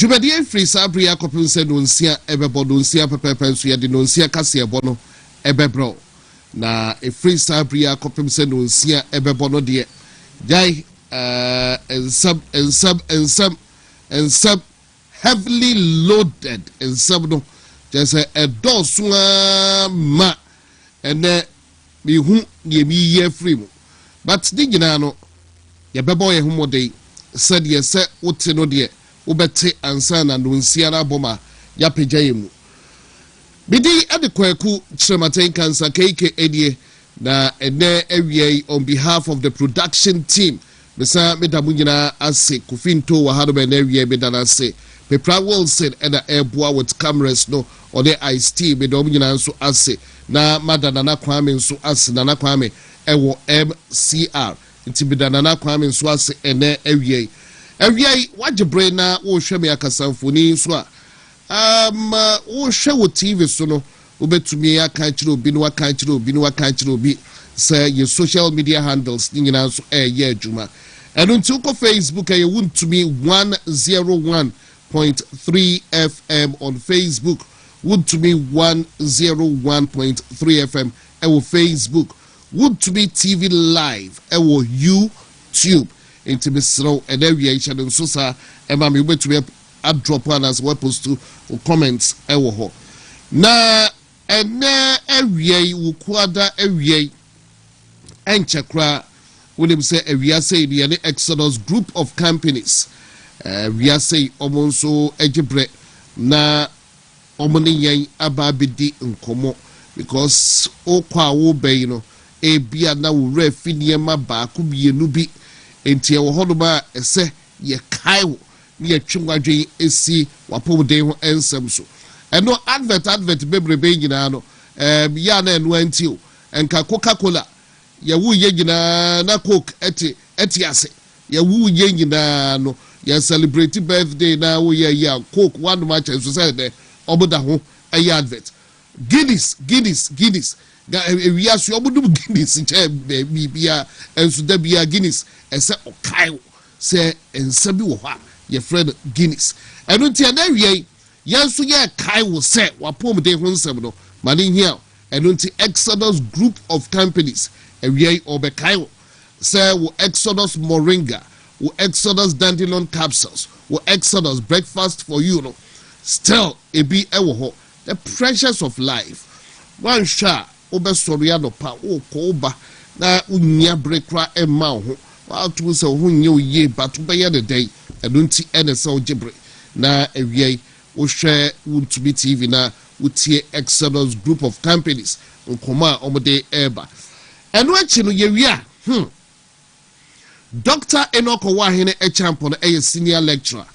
Jubadi free sabria kopin se nonsia ebebo nonsia pepepe nso ye de nonsia kase ebo no ebebro na e free sabria kopin se nonsia ebebo no de jai and sub heavily loaded and sub no just a dos ma and me hu ye mi ye free mu but di nyina no ye bebo ye hu dey said ye se wote no de ubete ansa na nonsia na boma ya pagya mu bidi ade Kwaku Kyeremanteng Nkansah KK edie na ene awie on behalf of the production team mesa medamu nyina ase kofinto wa hado be na awie medana ase Pepra Wilson and airboa with cameras no or the ice tea medom nyina nso ase na madana na Kwame nso ase na Kwame ewo MCR nti medana na Kwame nso ase ene awie awie wajebre na wo hwe me akasamfoni nso a wo hwe wo TV so no obetumi aka kire obi no aka kire obi no aka kire obi say your social media handles nyina nso ye adwuma eno nti ko Facebook ye wuntumi 101.3 FM on Facebook wuntumi 101.3 FM ewo Facebook wuntumi TV live ewo YouTube into Mr. and aviation and Susa and Mammy went to a drop one as well post to comments ewo na and every ukwada every and chakra when him say we are saying the Exodus group of companies we are saying omonso ejibre na omoni yen ababidi nkomo because o kwa wo be no e bia na wo refiniema ba ku bienu bi enti e wo hodoma ese ye kaiwo ni atwinwadwe esi wapomden ho ensem so eno advert bebrebe nyina no ya na eno anti o enka Coca-Cola ya wu ye nyina na Coke eti ase ya wu ye nyina no ya celebrate birthday na wo ye ya Coke one match so say de oboda ho ayi advert Guinness ga we asu obodu Guinness nche bibia enso da bia Guinness ese okai se ensa bi wo ha ye friend Guinness eno ntia na wie yenso ye kai wo se wapom de ho nsem no mani hia eno nti Exodus group of companies wie obekai wo se wo Exodus moringa wo Exodus dandelion capsules wo Exodus breakfast for you no still e bi ewo ho the pressures of life one sha obesori no pa o ko ba na unya brekra emma ho wa to se ho nye oye but be ye the day edunti ene se ojebre na ewie wo hwe wuntubi TV na wutie Exodus group of companies nkoma omode eba eno achi no ye wi Dr. Enoko Wahene Echampo na senior lecturer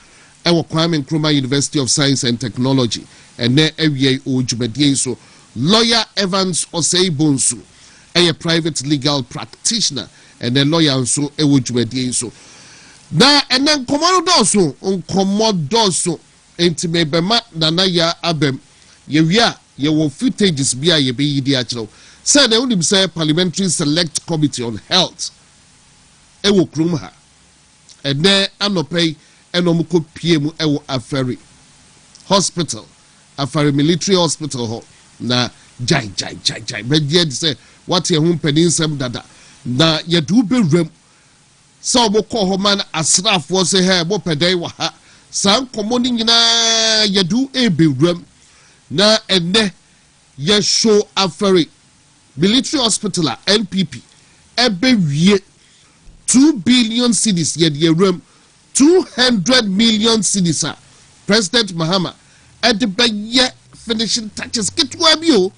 ewo Kwame Nkrumah University of Science and Technology and ne ewie ojubedie so lawyer Evans Oseibonsu a private legal practitioner and a lawyer nso ewo jubedie so na enen komodo enti mebema nana ya abem ye wia ye wo footages bia ye be yidi akiro say na unim say parliamentary select committee on health ewo krum ha ene anopei enom ko piemu ewo afari hospital afari military hospital ho na jai be dey say what ye hu peninsem dada na ye du bewrem so mo ko ho man asrafo se he mo pedai wa ha san komoni nyina ye du ebewrem na ene ye show afari military hospital NPP ebe wie 2 billion cedis ye de room 200 million cedis President Mahama at the be finishing touches kitwa bio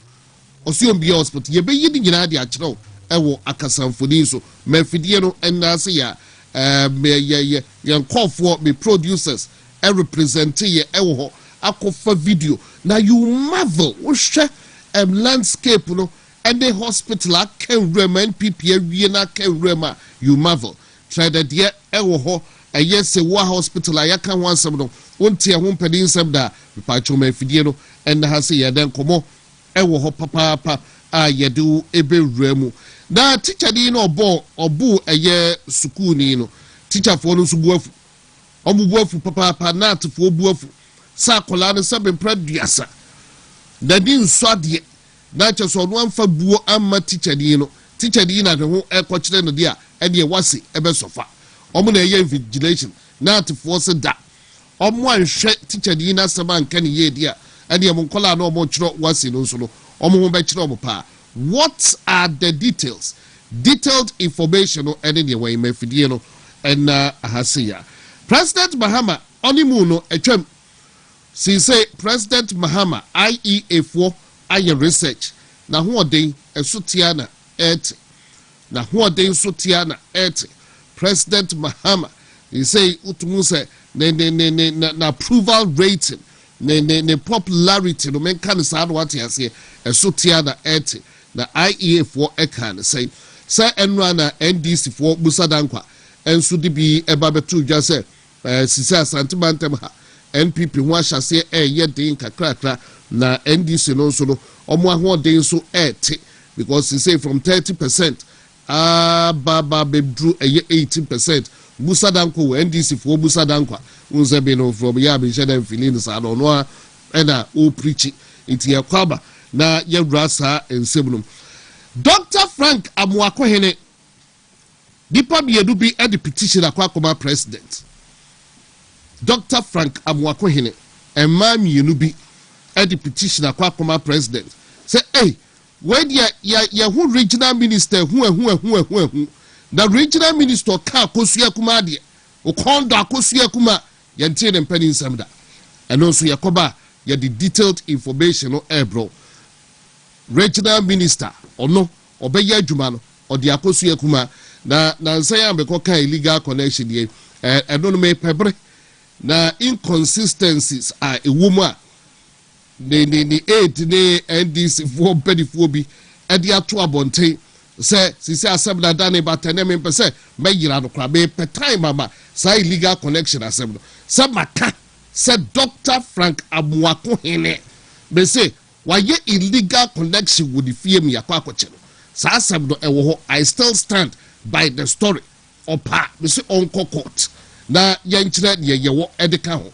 osuom bi hospital ye be yidi nyina de akiro ewo akasamfoni so mafidie no enase ya ye nkofo me producers e represent ye ewo ho akofa video na you marvel wo hwe landscape no and the hospital can remain PPA we na can rema you marvel try that ye ewo ho yes wa hospital ya kan wansam no wontie ho mpedin sam da pacho mafidie no en ha se ye den komo ewo ho papa a yedu ebe remu na teacher di no obu eye school ni no teacher for no subuafu omubuafu papa na atefo buafu sa kola ne se bempra duasa da di nsode na cheso no amfa buo amma teacher di no teacher di na de ho ekokire no dia ene wase ebesofa omo na eye invigilation na atefo se da omo anhwe teacher di na sema nka ne ye dia ene mo kola na omo kiro wase no so no omo ho be kire omo pa. What are the details? Detailed information ene ne we mafidie no and ahasiya. President Mahama onimu no etwam. Si say President Mahama IEA4 aye research na hoden esotiana et na hoden sotiana et President Mahama he say utumu say na approval rating ne popularity no men kan sa what he say esotiana et na IEA4 ekan say enra na NDC4 busadankwa enso de bi eba betu dwa say sisa santimantem ha NPP ho ahyase ye den kakrakra na NDC no so no omo ahoden so ete because he say from 30% baba bedru 18% busadankwa NDC for busadankwa unze be no from ya be shedem feeling sa no no na o preach it ya kwaba na ye rasa ensebunum. Dr. Frank Amoakohene dipa biedu bi e the petition akwa president. Dr. Frank Amoakohene emma mienu bi e the petition akwa president. Say hey, when ya who regional minister who the regional minister ka kosua kuma de o kondo akosua kuma ya ntie ne mpani nsamda. And also yakoba ya the detailed information no ebro. Regional minister ono obeya adwuma no odi akosua kuma na nsan ya mbeko ka illegal connection ye eno no me pebre na inconsistencies are a woman the aid ne NDC for pedifo bi e de ato abonten say sisi asem na dane batene me pese me yira no kra be pe time mama say illegal connection asem no say maka say Dr. Frank Amoakohene be say why illegal connection with the fiem yakwa kwache no sa asem no ewo ho. I still stand by the story opa me say onko court na yenkyere ye yewo edeka ho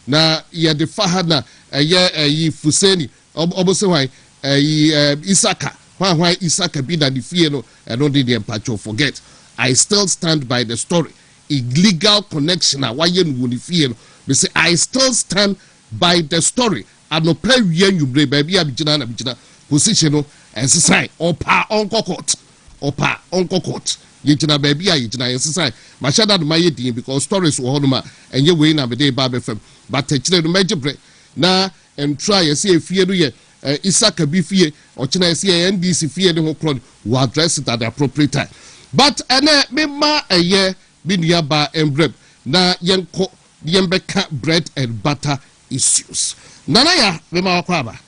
na ye de faha na yi Fuseni obose hwan Isaka hwan Isaka bi na the fie no no dey empacho forget. I still stand by the story illegal connection na why no the fie no me say I still stand by the story anopa wie nyubre ba bia bigina na bigina position no ensesai opa onko court yegina ba bia yegina ensesai machada no maye din because stories wo honoma enye we na be dey ba be fam but techire no majebre na try yesi efie no ye Isaka bi fie ochina yesi NDC fie ne ho kron we address it at the appropriate time. But ene me ma eye bi nua ba embrem na yenko yembeka bread and butter issues. Nana ya me ma kwa ba.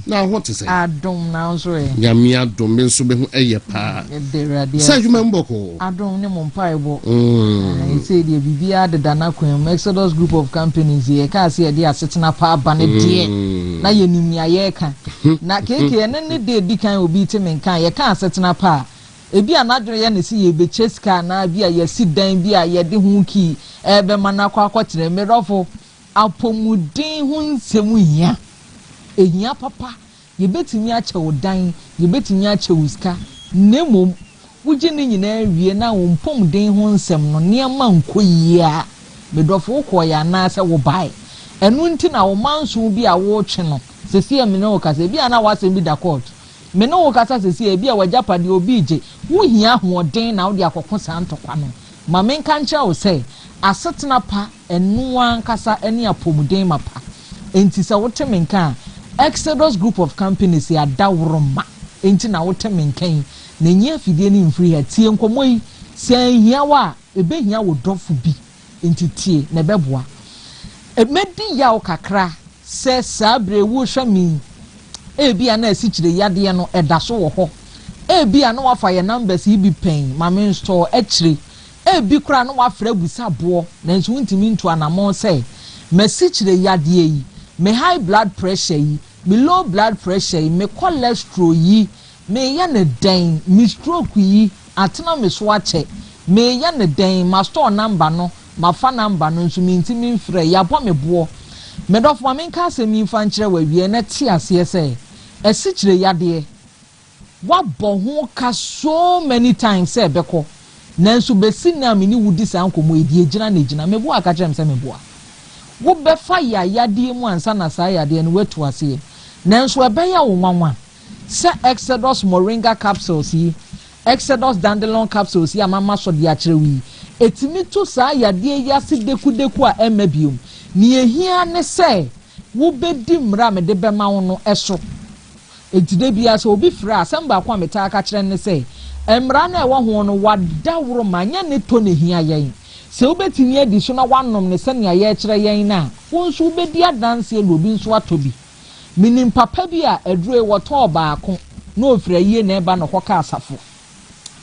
Now what is it? Adom now so e. Nyame adom me so be hu eye pa. Say you member ko. Adom ne mo mpaebo. E say de bibia de dana kwen Exodus group of companies ye ka say de asetena pa ba ne de. Na ye nim ya ye ka. Na keke ne de di kan obi te men kan ye ka asetena pa. Ebi anadwo ye ne si ye be cheska na bia ye si dan bia ye de hu ki ebe mana kwa kwakire merofo apomudin hu nsemu hia. Ehia papa ye betimi ache wodan ye betimi ache wuska nemom wuje ne nyina wie na wo mpom den ho nsem no niam nkoyia medofo ko ya na se wo bai enu nti na wo manso bi a wo twe no sesi e me no kasa bi ana wasem bi da court me no kasa sesi e bi a wajapade obi je wo hia hoden na wo de akokko santokwa no ma men kan cha wo se asetena pa enu ankasa ene apomuden mapa enti se wo temenka Exodus group of companies ya dawroma enti na wo temenkan na nyia fidie ni mfiri ha tie nkomoyi se hia wa ebehia wo dofo bi enti tie na beboa emedi ya wo kakra se sabre wo hwami ebia na asikyire yade no edaso wo ho ebia na wafa ye numbers yi bi pen mame store ekire ebi kura na wafra busa bo na nso ntimi nto anamon se masikyire yade yi me high blood pressure yi me low blood pressure yi me cholesterol yi me ya ne den me stroke yi atena me so ache me ya ne den ma store number no mafa number no nso mintimi mfrɛ yabɔ me boɔ medɔfo ma menka asɛm mi mfa nkyerɛ wa wie na te aseɛ sɛ ɛsikyire yadeɛ wabɔ ho ka so many times sɛ bɛkɔ nanso besi na me ni wudi saa nkomo edi egyina na egyina mebo aka kyerɛ me sɛ mebo a wo bɛfa ya yadeɛ mu ansa na saa yadeɛ no wetu aseɛ nanso ɛbɛyɛ wo nwanwa sɛ Exodus moringa capsules yi Exodus dandelion capsules yi amama so de akyerɛ wi etimi to saa yadeɛ yase deku a emabiom ni ehia ne sɛ wo bedi mra me de bɛma wo no ɛso etide bia sɛ obi fra asɛm ba kwa meta aka kyerɛ ne sɛ emra na ɛwɔ ho no wadaworo manya ne to ne hia yɛn sɛ wobetimi adi so na wanom ne sɛ nea yɛ kyerɛ yɛn na wo nso wobedi adanse na obi nso atobi minim papa bi a adure wɔtɔ baako na ofra yie na ɛba no kɔka asafo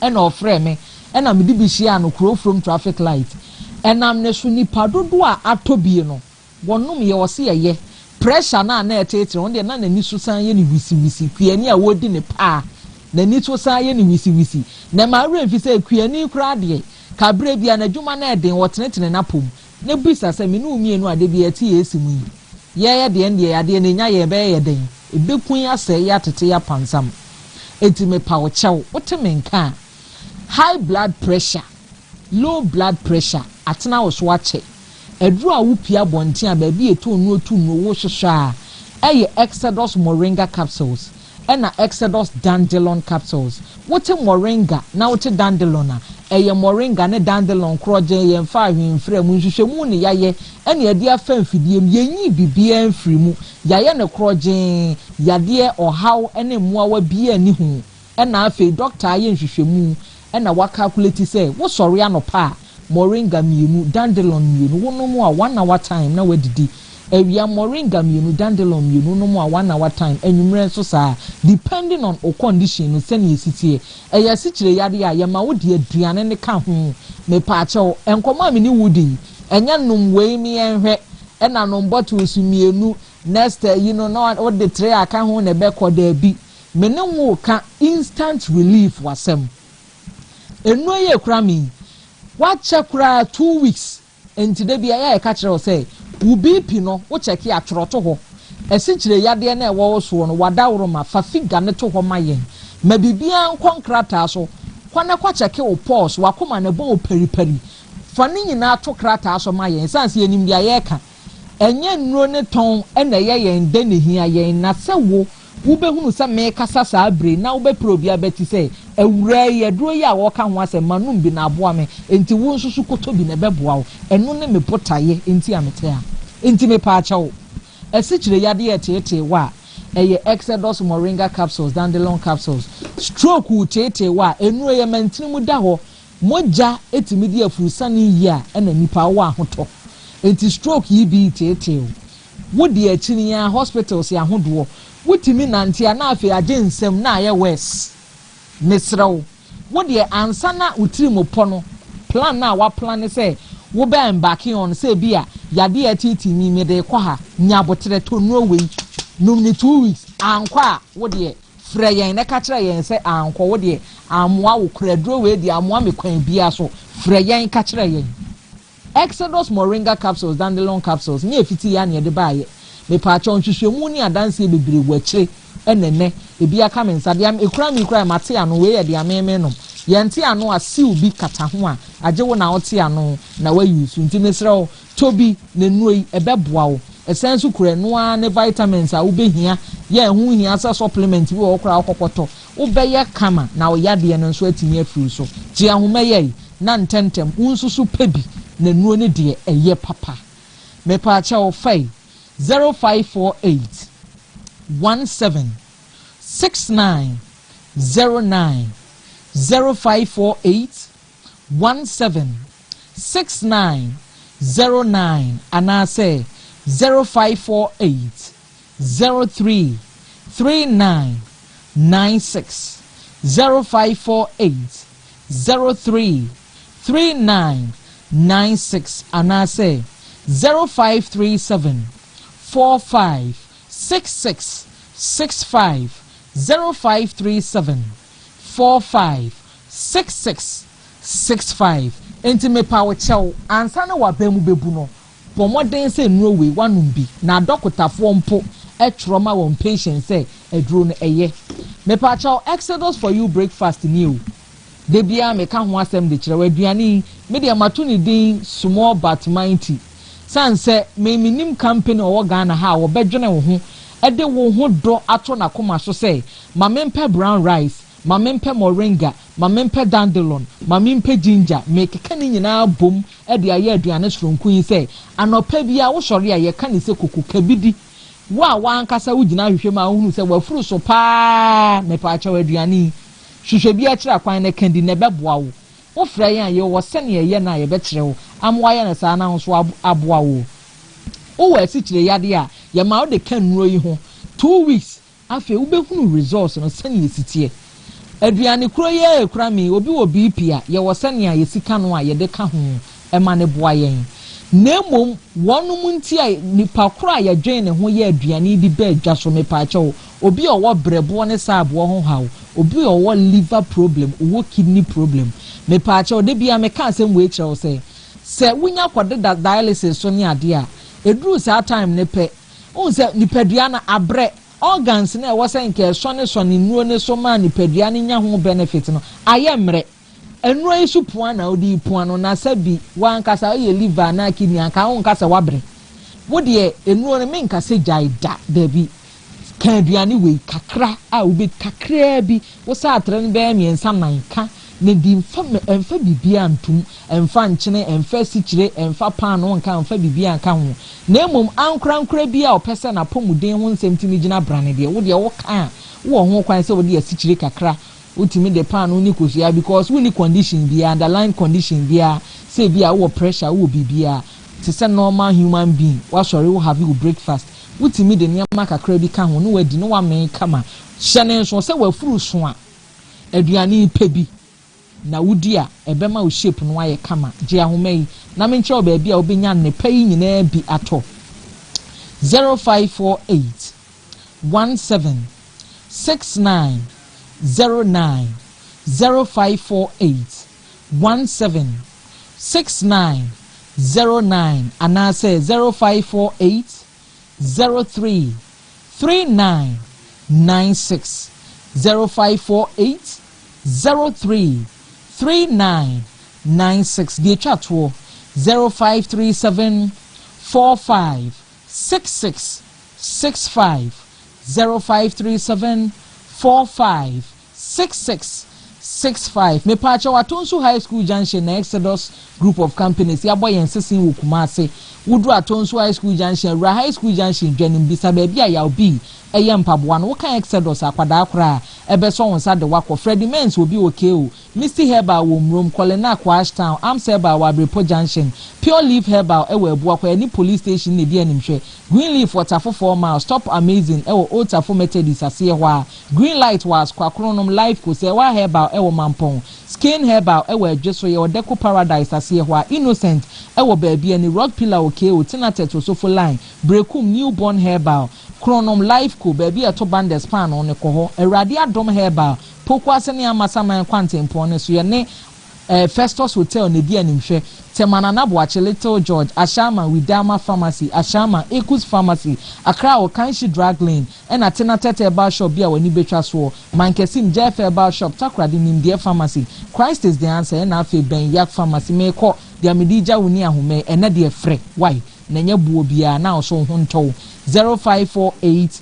ɛna ɔfrɛ me ɛna me di bi hyia no kuro from traffic light ɛnam ne so nipa dodo a atobie no wɔnom yɛ wɔse yɛyɛ pressure na ɛtetere wɔn de na n'ani so san yɛ ne wisi kuani a wodi ne paa n'ani so san yɛ ne wisi na ma awura mfi sɛ kuani kura deɛ kabre bia na dwuma na ɛden wɔtenetene na pom na bisa sɛ me no mienu ade bi ɛte yɛ esi mu yi yɛyɛ deɛ ndeɛ ade ne nya yɛ bɛyɛ yɛ den ebekun asɛ yɛ atete yɛ pansam enti me pa wo kyɛw wote me nka high blood pressure low blood pressure atena wo so akyɛ eduru a wo pia bonten a ba bi eto nu wo hwehwɛ a ɛyɛ Exodus moringa capsules ɛna Exodus dandelion capsules wote moringa na wote dandelion a ɛyɛ moringa ne dandelion kroje yɛn fa ahwemfrɛ mu nhwehwɛmu ne yayɛ ɛne yɛde afa mfidie mu yɛnyi bibia mfiri mu yayɛ ne kroje yadeɛ ɔhaw ɛne mmoawa bia ni ho ɛna afei doctor ayɛ nhwehwɛmu ɛna wa calculate sɛ wo sɔre anopa moringa mienu dandelion mienu wonomu a 1 hour time na wadidi ewia moringa mienu dandelion mienu no mu a 1 hour time enwumre nso saa depending on o condition no sɛne esitie ɛyɛ sikyire yade a yɛma wo de aduane ne ka ho me pa akyɛw enkɔma me ni wudi ɛnya num wei mi enhwɛ ɛna nom bottles mienu next you know na o de tre aka ho na bɛkɔ da bi me ne wo ka instant relief wasɛm enu ye kura mi wakyɛ kura 2 weeks enti de bia ya ka kyerɛ sɛ wo BP no wo check ya atworoto ho esikyire yade na ɛwɔ so no wadaworo ma fa figa ne to ho ma yɛn ma bibia nkonkrata so kwana kwa check wo pulse wakoma ne bo periperi fa ne nyina to krata so ma yɛn sanse enim dia yɛ ka enye nnuro ne ton na ɛyɛ yɛn de ne hia yɛn na sɛ wo behunu sɛ me kasa saa bre na wo be probia beti sɛ awura yɛ duro yi a wɔka ho asɛ manum bi na aboa me enti wo nsusu koto bi na bɛboa wo ɛno ne me potaye enti amete a enti me pa akyɛw ɛsikyire yade yɛ tete wa ɛyɛ Exodus moringa capsules dandelion capsules stroke wo tete wa enuro yɛ mantini mu da hɔ moja etimi di afurusane yi a ɛna nipa wo ahotɔ enti stroke yi bi tete wo di akyini ya hospitals ya hodoɔ wotimi nante a na afi agye nsɛm na ayɛ west mesrew wo de ansa na utiri mo pɔ no plan na wa plan sɛ wo be embarking on sɛ bia yade atiti mi me de kɔ ha nya botere to no we num ni 2 weeks ankɔ a wo de frɛ yɛn na ka kyerɛ yɛn sɛ ankɔ wo de amoa wo kraduro we de amoa me kwan bia so frɛ yɛn ka kyerɛ yɛn Exodus moringa capsules dandelion capsules nye fiti ya ne de baaye me pa cha nhwehwemu ni adanse bebre wakyire enene ebi aka me nsa de am ekura mi kura mate ano we ye de ameme no yente ano asiu bi kata ho a agye wo na wote ano na wa yusu nti mesrew tobi na nuoi ebeboa wo esensu kura no a ne vitamins a wo behia ye hu hia sa supplement bi wo kura akokoto wo beye kama na wo yade no nso atimi afiri so ti ahoma ye na ntentem unsusu pebi na nuo ne de eye papa me pa cha wo fai 0548 17 69 09 0548 17 69 09 and I say 0548 03 39 96 0548 03 39 96 and I say 0537 45 66 65 0537 45 66 65 enti me pa wo chew ansa na wa ba mu bebu no pomoden say no we wanum bi na dokotafo mpo trauma won patient say eduro no eye me pa chew Exodus for you breakfast new de bia me ka ho asem de kire waduane me de amato ni din small but mighty san say me minim company o Ghana ha wo bedwene wo ho ede wo ho do ato na koma so say mamempe brown rice mamempe moringa mamempe dandelion mamempe ginger me keka ni nyina bom ede aye aduane soronku yi say anopa bia wo sori aye ka ni se koku kabidi wa ankasa wo gina hwehwe ma hunu say wafuru so pa me pa acha waduane hwehwe bia kira kwan na kandi na beboa wo wo fra yan ye wo sene ye na ye bekire wo amwa ye na sa na so aboa wo wo wa si kire yade a ye ma wo de kan nuro yi ho 2 weeks afi wo behunu results no sene ye sitie aduane kuro ye kura mi obi wo BP a ye wo sene a ye sika no a ye de ka ho e ma ne boa yen nemom wonum nti a nipa kura ye dwen ne ho ye aduane di ba adwa so me pa acho obi o wo brebo ne saabo ho hawo obi o wo liver problem wo kidney problem me pa acho de bia me ka asem we kire say se wunya kwode da dialysis so ne ade a eduru sa time ne pe on se nipadua na abre organs na wo se nke so ne nuo ne so ma nipadua ne nya ho benefit no ayemre enuro isu puan na odi puan no na sabi wan kasa ye liver na kidney aka won kasa wabre wo de enuro ne men kasa jaida da bi kan aduane we kakra a wo be kakra bi wo sa atre ne be miensa nan ka ne di mfa bibia antum mfa nkyene mfa sikire mfa pan no nka mfa bibia nka ho na emom ankra bia opese na pomuden ho nsem timi gina brane de wo de wo ka wo ho kwan se wo de sikire kakra utimi de pan no ni kosua because we ni condition bia underlying condition bia say bia wo pressure wo bibia to say normal human being wa sorry wo have you breakfast utimi de niam kakra bi ka ho no wadi no wa men kama hyene so se wa furu so a aduane pebi na wudi a ebema wo shape no aye kama je ahomai na me nche oba bia obenya ne payi nyina bi ato 0548 1769 09 0548 1769 09 and I say 0548 03 39 96 0548 03 3996 the chat 0537 45 66 65 0537 45 66 65 me pacha Atonsu High School Junction na Exodus group of companies ya boy ensesin wo Kumase wudu Atonsu High School Junction Ra High School Junction dwanim bisa ba bia ya obi eye mpaboa no wo kan Exodus akwada akra ebe so wonsa de wakọ Freddy Mens obi okay o Misty Herbal wo mrom Kolena Kwash Town Amseba wa Brepo Junction Pure Leaf Herbal ewe ebu akwa any police station ne dia nimhwe Green Leaf Waterfall 4 miles Stop Amazing ewo Otafo Methodist ase hwa Green Light was Kwakronom Life ko se wa Herbal ewo Mampong Skin Herbal ewo Adweso ye Deco Paradise ase hwa Innocent ewo baby ani Rock Pillar okay o Tinatet osofo line Brekum Newborn Herbal Chronom Life ko baby ato bandes pan on ko ho Erade Adom Herbal Pokwase ne amasaman kwantempo ne so ye ne Festus Hotel ne dia nimhwe Temana na Boache Little George Ashama Widama Pharmacy Ashama Ekus Pharmacy Accra Okanshi Drug Lane and Atena Tete Herbal Shop bia wani betwa so Mankesim Jeff Herbal Shop Takradi Nimdie Pharmacy Christ is the answer and afi Ben Yak Pharmacy me ko dia medija woni ahome ena de frɛ why na nya buo bia na so ho nto 0548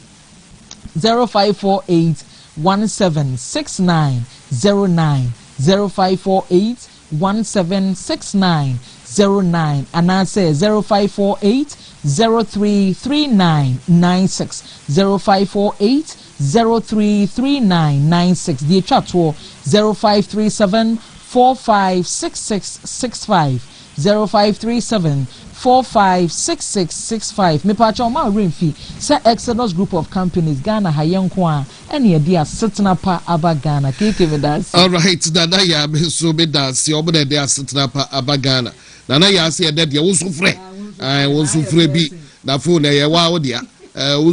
1769 09 0548 176909 and I say 0548 033996 0548 033996 the chat to 0537 456665 0537 456665 me pacha ma renfi say Exodus group of companies Ghana hayenko a ene ye dia setna pa aba Ghana keke me dance all right dada ya me so me dance obo de dia setna pa aba Ghana nana ya se de dia wo sufre wo sufre bi na phone ye wa wo dia wo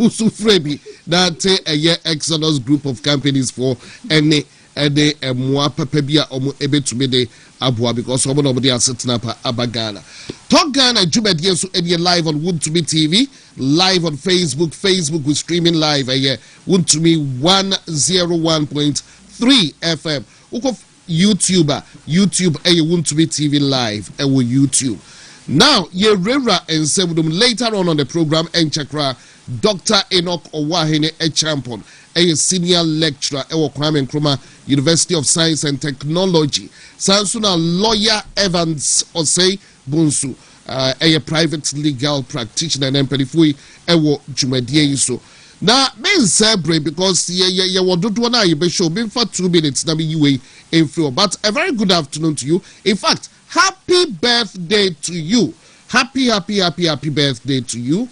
sufre bi that a Exodus group of companies for any ede emwa papa bia omo ebetumi de aboa because omo no dey asetna pa abagana Talk Ghana Jumedie so any live on Wontumi TV, live on Facebook with streaming live Wontumi 101.3 FM. Uko YouTube Wontumi TV live YouTube. Now ye rera and sebudum later on the program and chakra Dr. Enoch Owahene Echampon, a senior lecturer at Kwame Nkrumah University of Science and Technology. Sansuna lawyer Evans Osei Bunsu, a private legal practitioner and empathy ewo Jumedie so. Now, men celebrate because ye want to you be show been for 2 minutes. Now you in flow. But a very good afternoon to you. In fact, happy birthday to you. Happy birthday to you,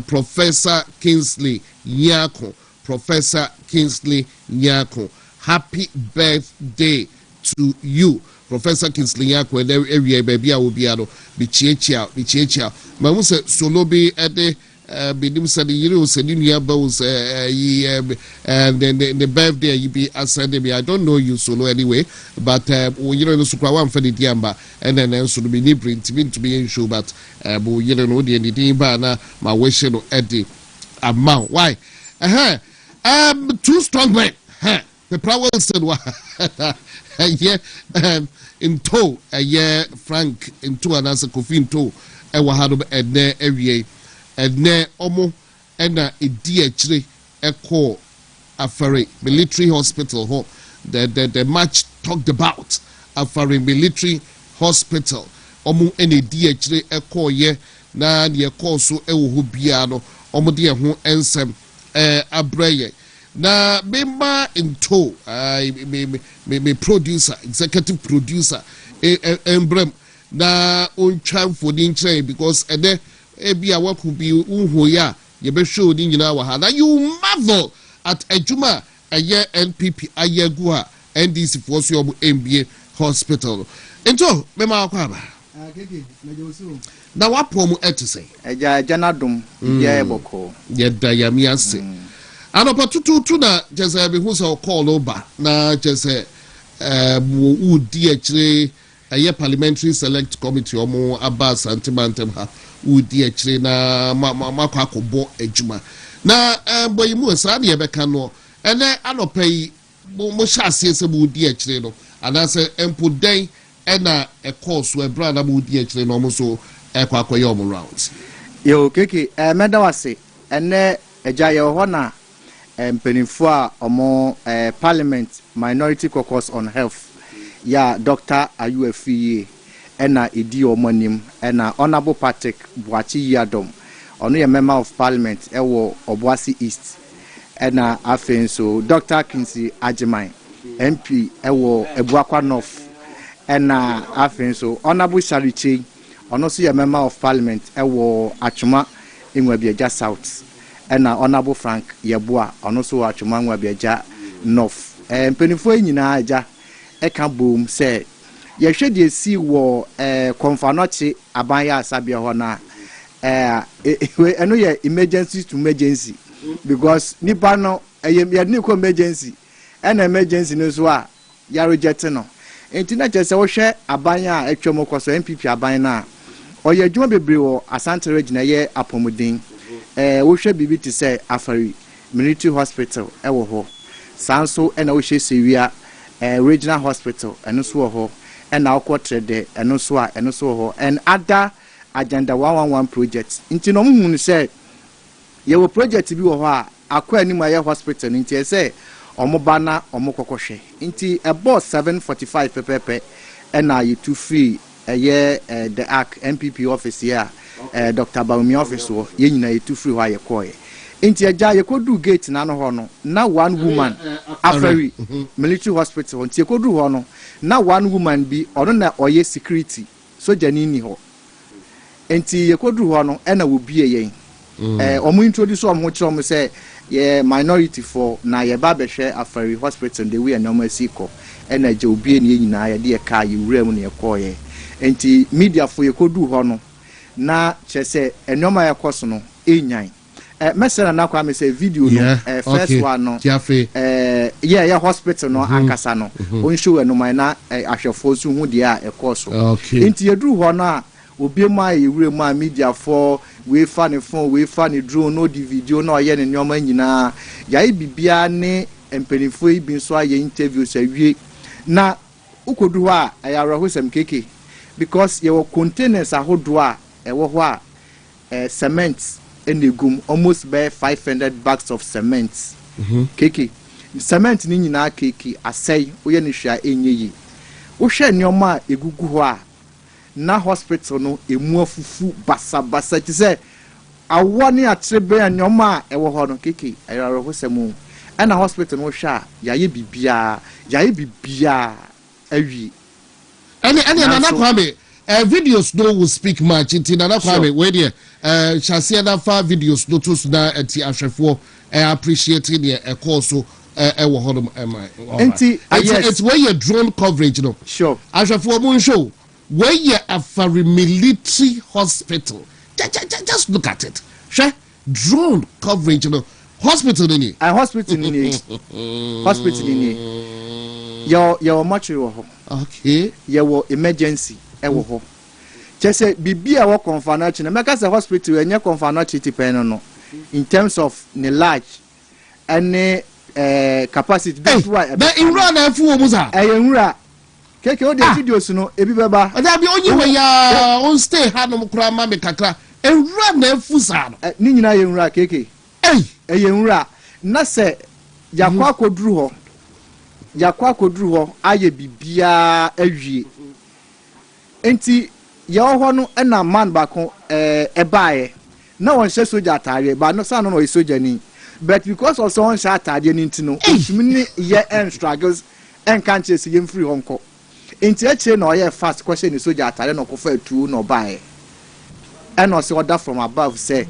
Professor Kingsley Nyako. Professor Kingsley Nyako. Happy birthday to you. Professor Kingsley Nyako, and area baby I will be able be chia. Mamuse Solobi at the Bidim said the Euro said in your bows and then the birthday you be ascending me. I don't know you solo anyway, but you know the super one for the Diamba and then so be neighboring to be in show, but you know the anything banner my wish at the amount. Why? Too strong men. The power said in tow Frank in two and as a coffee in tow and there area. And ne omo ena DH echo afare military hospital ho the much talked about afare military hospital omo ena DH echo ye na ye call so ewo ho bia no omo de ho ensem abreye na member in tow me producer executive producer embrem na on try for the intre because ede Ebia what could be unhoya, ye be show in Yinawa. You marvel at Ejuma, a year NPP, a year Gua, NDC for your MBA hospital. And so, Mema Kwaba. Now, what promo to say? A Janadum, Yaboko, yet Diamia say. And about two na just a who's our call over, na just a DH, a year parliamentary select committee or more Abbas and Timantem. Udi actually na Kwaku bo ejuma na boy mu asade ye beka no ene anopai mo hyase se udi actually no anase empo den ena e course we bra na udi actually no mo so Kwaku ye omo rounds yo keke meda wase ene eja ye ho na mpenifo a omo parliament minority caucus on health ya Dr. Ayuafiye ena idi omonim ena honorable Patrick Buachi Yadom ono ye member of parliament ewo Obuasi East ena afenso Dr. Kingsley Agyeman MP ewo Ebuakwa North ena afenso honorable Sharichi ono so ye member of parliament ewo Achuma Enwabieja South ena honorable Frank Yeboa ono so Achuma Enwabieja North mpenifo nyina aja eka boom say ye hwede si wo konfanoche abanya asabia ho na eno ye emergency to emergency because nipa no ye ni ko emergency ena emergency no so a ya reject no enti na chese wo hwe abanya a atwom koso MPP abanya na oye dwuma bebre wo Asante Region ye apomudin wo hwe bibi ti say afari military hospital ewo ho sanso ena wo hwe sewia regional hospital eno so ho and now quarter de and also ho and other agenda 111 projects into no mun say your project bi wo ho a akwa ani ma ye hospital into say omoba na omokokohwe into about 7:45 pepepe and now you too free the ARC MPP office here Dr. Baumi office wo ye nyina you too free ho ye koye into eja ye kodu gate na no ho no na one woman afari military hospital into ye kodu ho no na one woman bi ono na oye security soja ni ho enti ye kodu ho no e na wo bie yen omo introduce omo kire omo say ye minority for na ye ba behwe afari hospital the way na omo asiko e na je obie ni nyina ye de ka ye wura mu na ye koye enti media for ye kodu ho no na chese enoma ye koso no enyan Mesena na kwa me say video no first one no yeah hospital no Nkansah no on show no man na ahwefo so hu de a ekoso nti yedru ho na obi ma ewure ma media for we fa ne phone we fa ne drone no di video na oye ne nyoma nyina yae bibia ne empenifo ibi so aye interviews awie na ukodu ho a ayaraho sem keke because your containers ahodo a ewo ho a cement enegum almost by 500 bags of cement keke cement ni nyina keke asai oye ne hwa enyeyi wo hwe nyoma egugu ho a na hospital no emu afufu basa ti say awoni atrebe nyoma ewo ho no keke ayaro ho semu na hospital no hwa yaye bibia awi any na kwame videos no will speak much in Nana Kwame where there shall na fa videos no to na enti ahwefo appreciating the course so wo hodom it's where your drone coverage no sure ahwefo mo show where you a military hospital just look at it sure drone coverage no hospital ni hospital ni your mortuary wo okay your emergency ewo ho chese bibia wo confirmation make say hospital enye confirmation tipen no in terms of the large and capacity that's why but in run afu wo musa enwura keke o de videos no ebi beba da bi onye we ya on stay hanom kura ma me kakra enwura na afu sa no ni nyina ye nwura keke enwura na se yakwa akoduru ho aye bibia awie enti ye ho no na man bako ebaaye na won hye soja atare ba no sa no no soja ni but because of so won hye atare ni ntino otumi ye struggles enkanche se yem free honko enti eche na oye fast question ni soja atare no kofa atu no baaye and also order from above say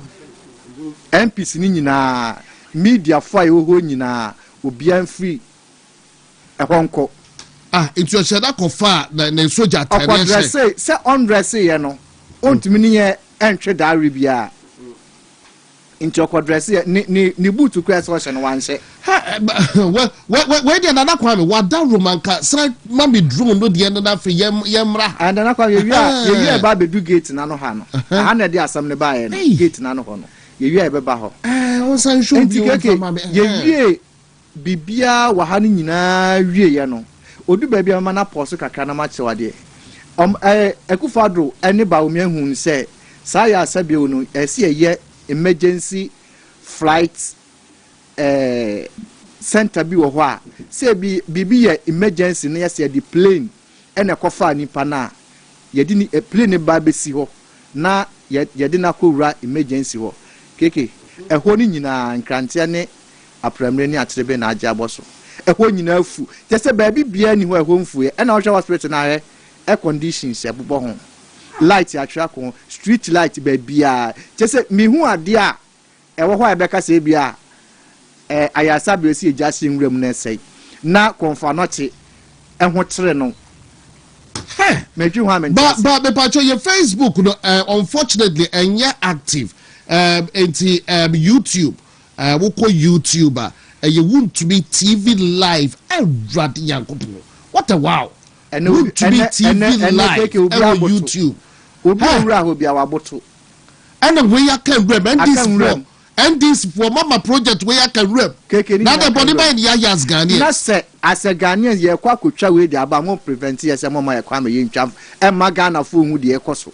MPs ni nyina media for ho nyina obian free honko into your shada kofa na soja atare say on dress ye no ontumi ni ye entwe da rebia into your dress ni boot kura so hye no wanhye we dey na kwame wada romanka sra mami drone no de na fe yemra and na kwame ye ba bedu gate na no ha no ha na de asam ne ba ye no gate na no ho no ye be ba ho o san show bi o mama ye bibia wa ha ni nyina wie ye no odu ba bia ma na pause kakra na ma chewade ekufadro eni ba omi ehun se sa ya asabe onu esi ye emergency flight center bi wo ho a se bibi ye emergency na yesi the plane ene kofa nipa na ye di ni plane ba besi ho na ye di na kowura emergency ho keke eho ni nyina nkrantia ne apramre ni atrebe na aja boso eho nyina afu tese ba bibia ni ho eho mfu e na wo hospital na air conditions ebubo ho light atwa ko street light ba bia tese mi hu ade a ewo ho ebeka se bia ayasa be si ejasi nwram na sei na konfanote eho tere no meju ho amen but me pacho your Facebook no unfortunately enye active YouTube we call YouTuber you want to be TV live every yankopo what a wow and want to be TV live YouTube obi owura ho bia waboto and we can rem and this for mama project we can rem na the body by ya yas Ghanaian na se as a Ghanaian ye kwa kotwa we de aba mo prevent ye se mama ye kwa me ye ntwam e ma Ghana fo hu de ekoso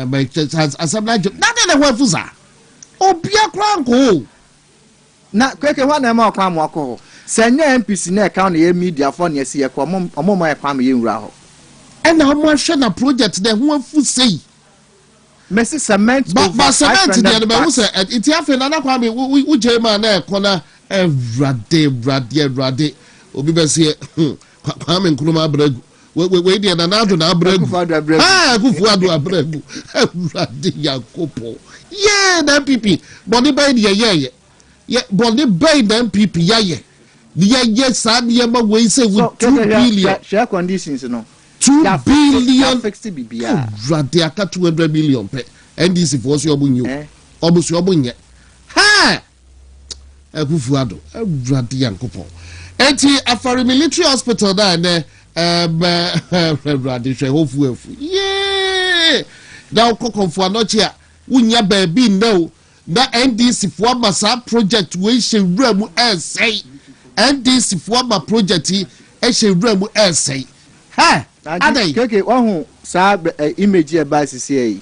but as I'm like na de ho fuza obia kranko na kweke ho na ma kwa mo akọ senya MPC na account ye media for na se ye kwa omo ma ye kwa me ye nwura ho and na mo hwe na project de ho afu sei Messi cement but cement de be wo say it afi na na kwa me wo jema na ekona rade obi be se kwa me nkruma abragu we dey na ado na abragu kufu ado abragu rade yakopo na pipi body by the ye body by the pipi ye sad ye ma we say with 2 billion share conditions no 2 billion fixed bibia rade aka 200 million pe NDC for so obunyo obusu obunye ha akufuado awurade yankopon enti afari military hospital da ne awurade hwe hofu yeah da kokonfo anochi a wunya baabi no na NDC for masa project we she wura say NDC for ma project e she wura say ha adai keke wahu sa image e ba sisi yi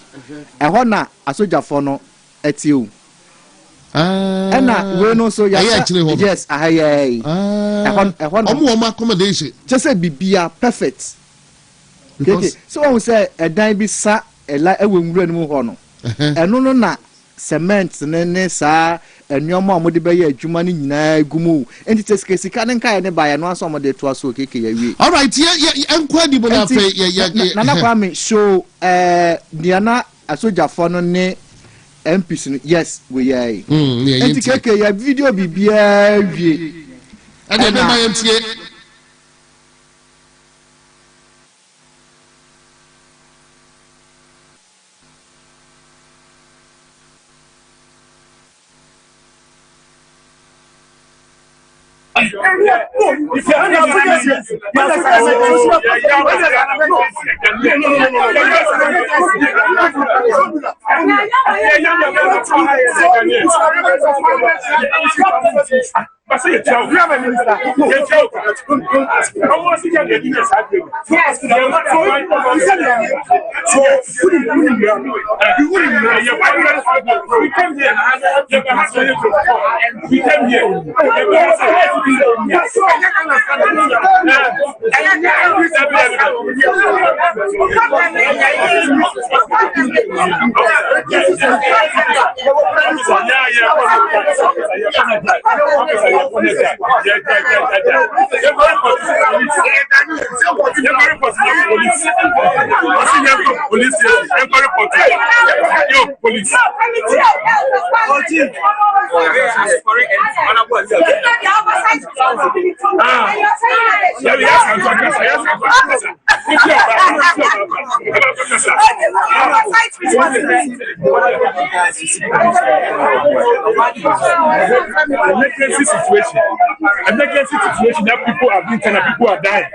ho na asojafo no etiu we no so ya yes ahaye omo accommodation just say bibia perfect keke so won say edan bi sa ela ewe nwura no ho no eno no na cement ne sa enyomo amode be ya adwuma ni nyina gumu enti tesika ne nka ne ba ya no aso amode to aso keke ya wi all right enkwa di bona fe ya na kwa me show diana asojafo no ne MPs no yes we yai enti keke ya video bibia wie ade be ma yentie emergency situation that people are being turned, people are dying.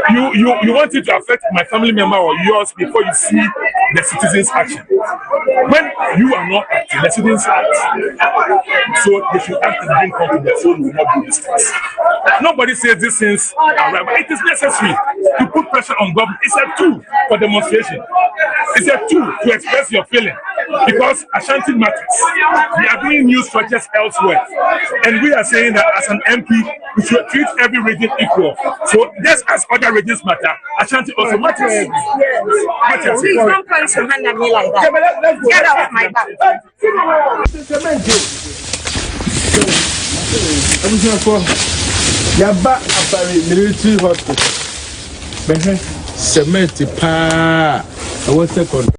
You want it to affect my family member or yours before you see the citizens' action. When you are not acting, the citizens act. So they should act and bring confidence so we will not do this things. Nobody says these things are right, but it is necessary to put pressure on government. It's a tool for demonstration. It's a tool to express your feeling. Because Ashanti matters. We are doing new structures elsewhere. And we are saying that as an MP, we should treat every region equal. So just as other regions matter, Ashanti also matters. Please don't point your hand at me like that. Get out of my back. Yaba Afari Military Hospital. Cement pa. I was second.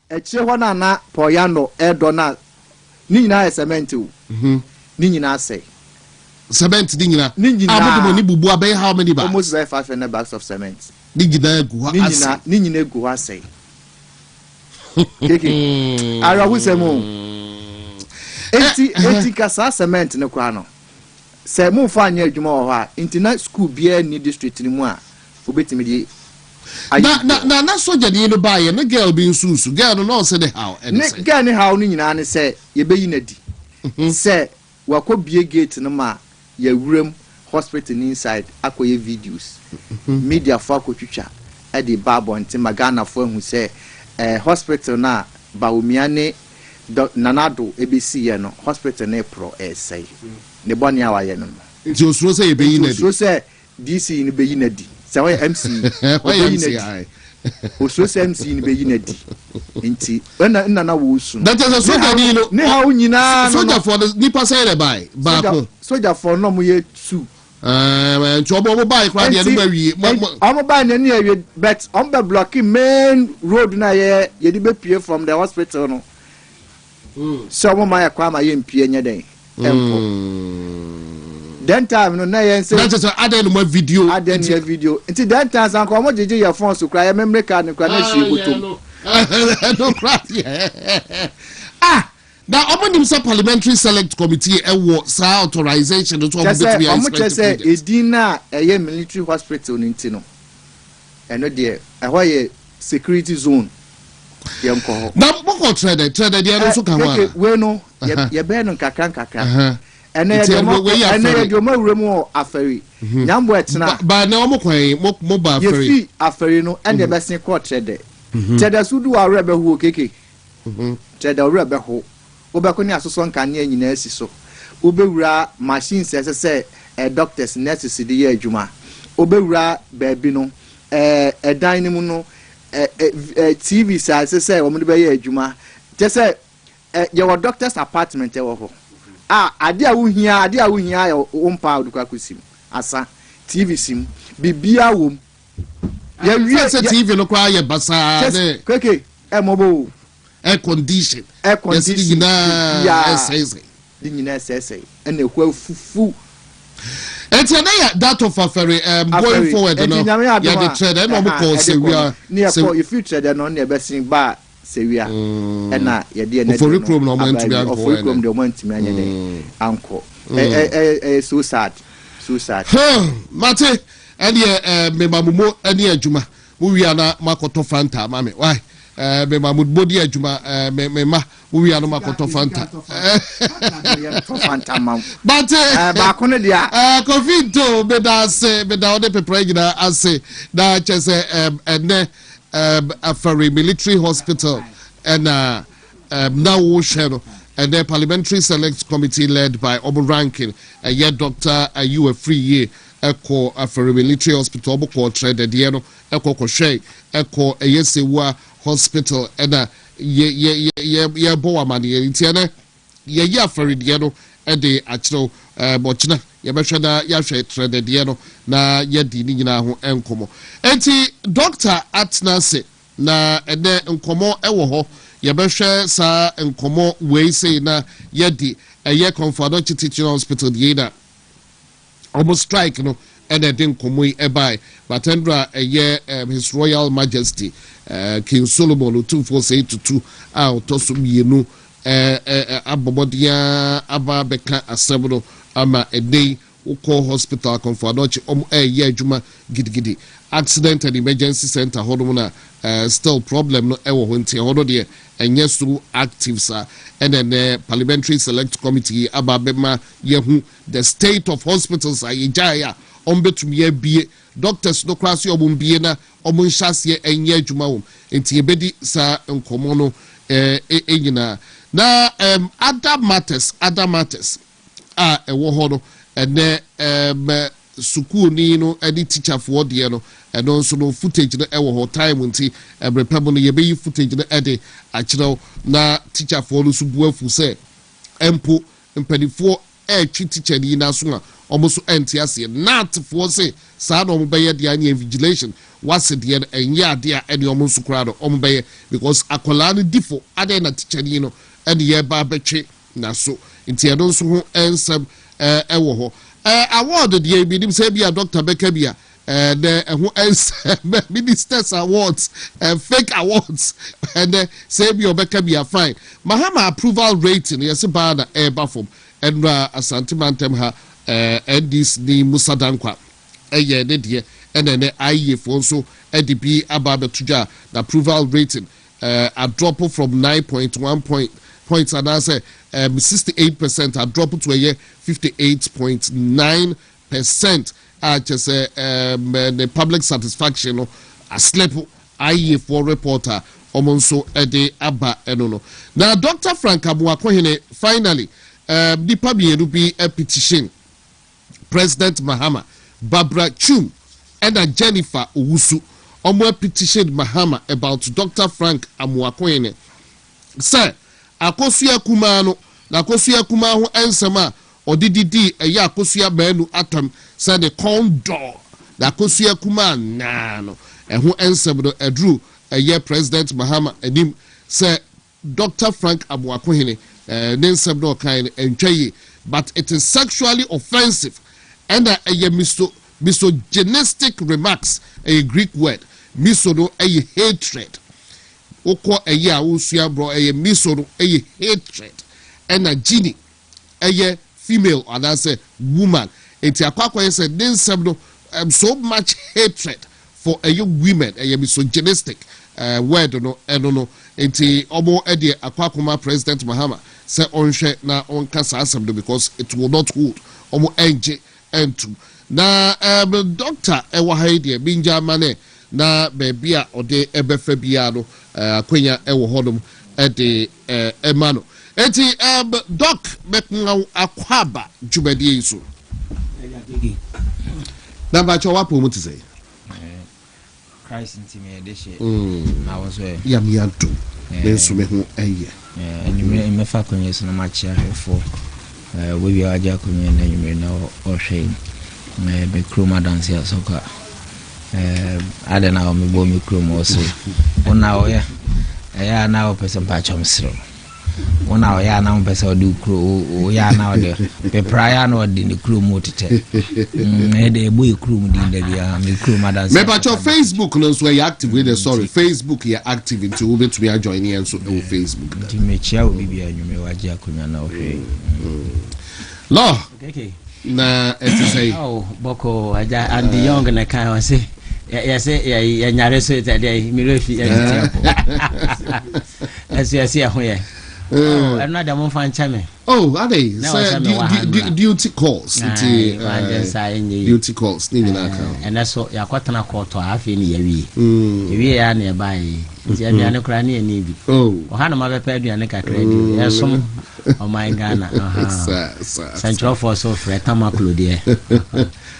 eche ho na poyano edona ni nyina e cement o ni nyina say cement ni nyina abudu ni bubu abey how many bags almost 500 bags of cement ni nyina gu ha asay ni nyina gu ha say keke ara wusemo enti kasa cement ne kwa no se mu fa anya adwuma ho ha intina school bia ni district ni mu a obetimi di na soja ni no baye na girl bi nsusu girl no say the how and say girl ni how ni nyina ne say ye beyi na di say wakobie gate no ma ya wuram hospital inside akoye videos media for akotwitwa e di babo nti magana fo hu say hospital na baomiane nanado ebesi ye no hospital na pro say ne boni awaye no nti osuro say ye beyi na di osuro say DC ni beyi na di say why MC osuro say MC ni beyi na di nti na wo su that is so gani no ne ha unyina soja for the nipa say the buy baako soja for no mo ye two nti obo buy kwa de no mawie omo buy na ne awie but on be blocking main road na ye di be pie from the hospital no so omo ma ya kwa ma ye mpie nya den Then time no na yen say that is add no video until that time san ko mo jeje your phone so cry memory card no cry na hwe butom no cry now omonim say parliamentary select committee sa authorization to say edina military hospital ninti no eno de ye security zone yemko na boko trade de no so kan wa we no ye be no kakran ene ye mo wuremu afari nyambo etena ba na omo kwan mo ba afari ye fi afari no ende be sen ko trade sudu wa rebe hu okeke trade rebe ho obeko ni asoso nka ne nyina asi so obewura machines ese doctors nurses de ye adwuma obewura baabi no dan ni mu no TV sa ese wo mo de be ye adwuma je se your doctor's apartment e wo ho ade a wo hia wo mpa odukwa kusim asa TV sim bibia wo ya wie se TV no kwa ye basa ne kweke mobo air condition ya SS nyina SS ene kwa fufu etiana ya that of afari going forward no ya the trade no mo call say we are so if you trade no na be sin ba sewia ena ye de na for recruit no man to be anko for recruit no man to me anya de anko so sad mate ene me mamumo ene adwuma wo wi ana makoto fanta mame why me mamud body adwuma me ma wo wi ana makoto fanta but ba kono dia covid to be da ode pepra gina ase da chese ene Afari military hospital and now we share and the parliamentary select committee led by Obo Rankin yet Dr. You a free year echo Afari military hospital Obo ko trade the echo ko share echo yesewa hospital and ye bo amani ntiane ye Afari the ede achiro bochina ye behwe na ya hwe trade de no na ye di ni nyina ho enkomo enti doctor atnase na ede enkomo ewo ho ye behwe sa enkomo we say na ye di eye Comfort Teaching Hospital de na almost strike no ede den enkomo e bai but endra eye His Royal Majesty King Solomon 2482 out to so mienu abobodia aba beka asebro ama edei uko hospital Comfort ye adwuma gidigidi accident and emergency center hodo na still problem no ewo ho ntia hodo de enye so active sa and then parliamentary select committee aba bema yehu the state of hospitals ayijaya ombetumi abie doctors no class obumbie na omunhyase enye adwuma wo ntia ebedi sa nkomo no enyina na other matters ewo ho no ene school ni no edi teacher for de no eno nso no footage no ewo ho time nti ebrepem no ye be footage no ede akire na teacher for no so buafu se empo mpanifo twi teacher ni na so a omoso enti ase not for say sa na omo be ye de anya vigilation wase de enye ade a ene omo so kra do omo be because akola no difo ade na teacher ni no ene ye ba betwe na so nti eno nso ho ensem ewo ho award de bi nim say bia Dr. Bekabia the ministers awards fake awards and say bia Bekabia fine Mahama approval rating yes ba na eba form enra Asante Mantem ha this ni Musa Dankwa eye ne de ene aye for so edb aba betuja the approval rating a drop from 9.1 points and I say 68% a drop to a year 58.9%. Just the public satisfaction a slap IE for reporter omonso ede aba enono. Now Dr. Frank Amuakohene finally the public be a petition President Mahama Barbara Chum and Jennifer Owusu omo petition Mahama about Dr. Frank Amuakohene. Sir akosua kuma no na akosua kuma ho ensema odididi eya akosua baanu atam say the condor na akosua kuma na no eho ensem do edru eye President Mahama anim say Dr. Frank Abuakohene ne nsem do kan entwaye but it is sexually offensive and a misogynistic remarks, a Greek word, misono a hatred. Oko a ya usua bro a misono a hatred and a genie a female and as a woman. Enti Kwaku said this so much hatred for a young women a misogynistic word no eno enti omo ede Kwaku President Mahama say onhwe na onkasa asem because it will not hold omo enje entu na doctor ewa haide binja mane na baby a ode ebefa bia no akwanya ewo hodom ede emano enti doc meknwa akwaba jubadie iso na ba cho wapo mu tise Christ intime de she na wo so ya mi ado bensu me ho eye enwure me fa konye so na ma chia hefo we bi aja konye na enwure na o hwe me kroma dance ya soka ada na o me bo me kroma o so ona o ya na o pese pa chomsro ona o ya na o pese o du kro o ya na o de pe prayer na o de ni kroma tete me de boy kroma din da bia me kroma dance me pa cho Facebook no so you active with the sorry Facebook you active into we to be joining and so on Facebook ti me chia o bibia anwume waje akonya na o hwe law okay na say oh boko aja and the young na kan wa say ya nyare so ite dey mi refi ya tiapo esi ho ye another one fan chame are they say duty calls duty calls ni na kan and so ya kwatana koto afi ni yawie ya na bai nti aduane kra na ni bi o hana ma be pa aduane kakra di ya som oh my Ghana central force of retama clodie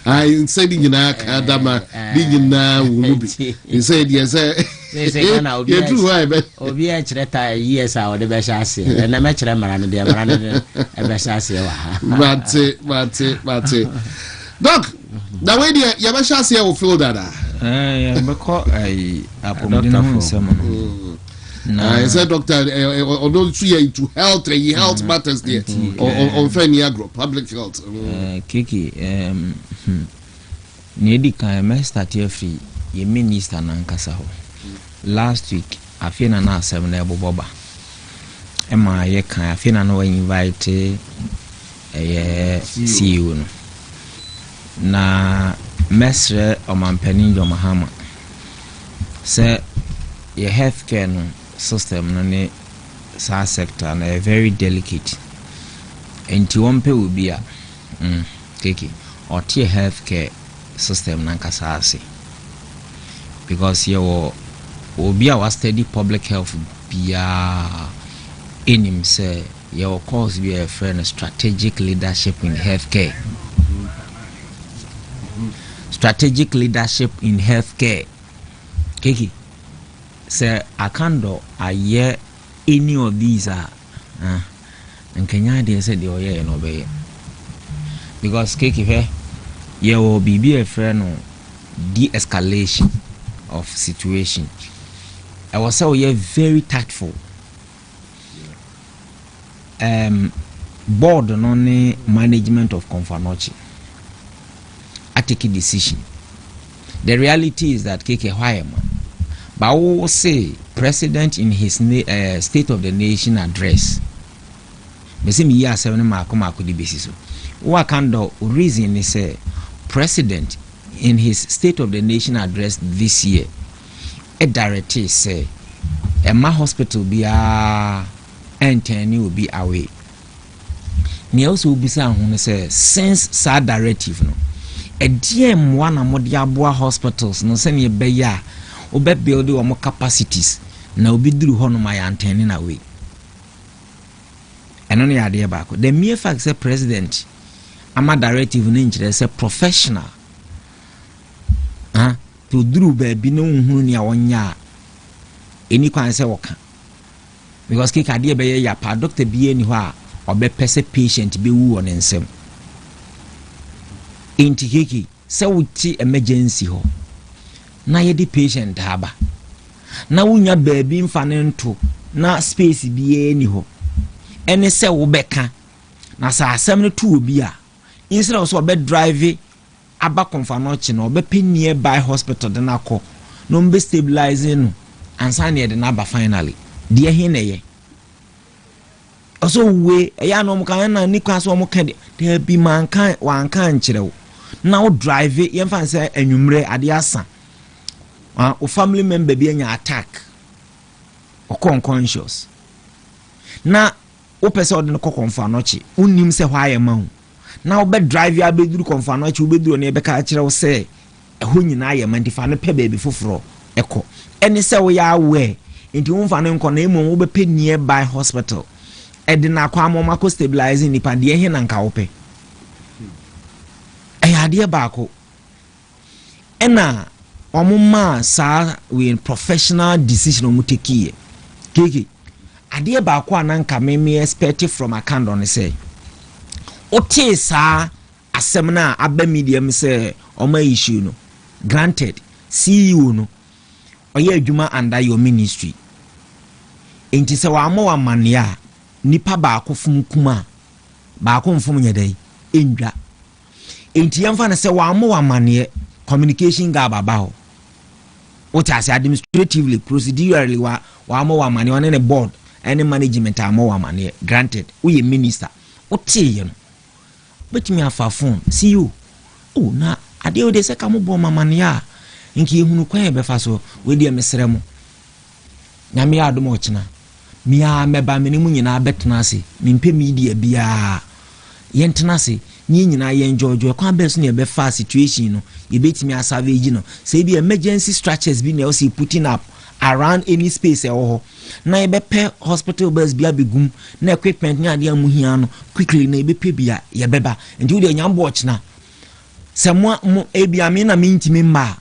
I said in Adama being now he said yes you do right but obi a chireta yes a ode be shase na me chire mara no de mara no e be shase wa but doc na we dey ya be shase e wo feel that ya be ko ai apomdi na nsema no I said doctor although to health matters there on Feniagro public health kiki Nedi kan me start here free ye minister na Nkansah ho last week afina na asem na eboboba ema ye kan afina na invite CEO no na mesre omampanin jo Mahama se ye healthcare no system no ne sa sector na very delicate enti wompe obi a kiki or tie healthcare system na Nkansah ase because you obi a was study public health bia enim say your course be a friend strategic leadership in healthcare strategic leadership in healthcare kiki say akando aye any of these are and Kenya they said the oye no be because kiki he you will be a friend of de-escalation of situation. I was so very tactful. Board on the management of Konfanochi. I take a decision. The reality is that Keke Hwaema, but I will say president in his State of the Nation address. Mesimi ya 7 makoma kudi besiso. What kind of reason is president in his State of the Nation address this year a directive say Emma hospital be Anthony will be away. Ni also be say since sa directive no a DM one amodiabua hospitals no send ye beya obe build o more capacities na obi duru hono my Anthony away. And only idea back the mere fact say president ama directive no nkyere say professional to duru baby no hunu ni awonya eni kwan say woka because kika de be ya pa doctor bi eni ho a obe pese patient be wu on nsem intikiki say wuti emergency ho na ye di patient haba na wunya baby mfa ne nto na space bi eni ho ene say wo beka na sa asem no to obi a instead of so be drive aba Komfanochi no be pe nearby hospital de na akọ no be stabilizing no ansa na de na aba finally de he na ye also we ya no kan na ni kwa so mo kan de bi man kan wan kan kire now drive ye fan say anwumre ade asa o family member bi anya attack o unconscious na o pese o de no Komfanochi unnim se hwa ye ma na obe drive ya beduru Komfanochi obeduru na ebe ka kire wo se eho nyina ye mantifa no pe baby foforo eko eni se wo ya we enti wo mfa no nko na emu wo be pe nearby hospital edina kwa amoma ko stabilizing nipa de he na nka wo pe ayade ba ko ena omuma sa we professional decision o muteki keke ade ba ko ananka me expect from a candon say ote sa asem na aba medium say oma issue no granted CEO no oye adwuma under your ministry enti se wa mo wa mania nipa ba ko fum kuma ba ko mfum nyedai endwa enti yamfa na se wa mo wa mania communication ga baba ho what as administratively procedurally wa mo wa mania on the board any management am wa mania granted we minister ote ye no but me afa phone see you oh na ade o de se ka mo bo mania nki ehunu kwan e befa so we de mesere mo nyame ya adom ochina mia meba menimu nyina betena ase mimpe media bia yentena ase nyi nyina ye enjoy kwan be so ne be fa situation no ye betimi asavage no say be emergency structures bi na o see putting up around any space e ho na ye be pe hospital bus bia begum na equipment ni ade amuhia no quickly na ye be pe bia ye beba ndi wo de nyambo ochina se mo ebia me na mintimi mba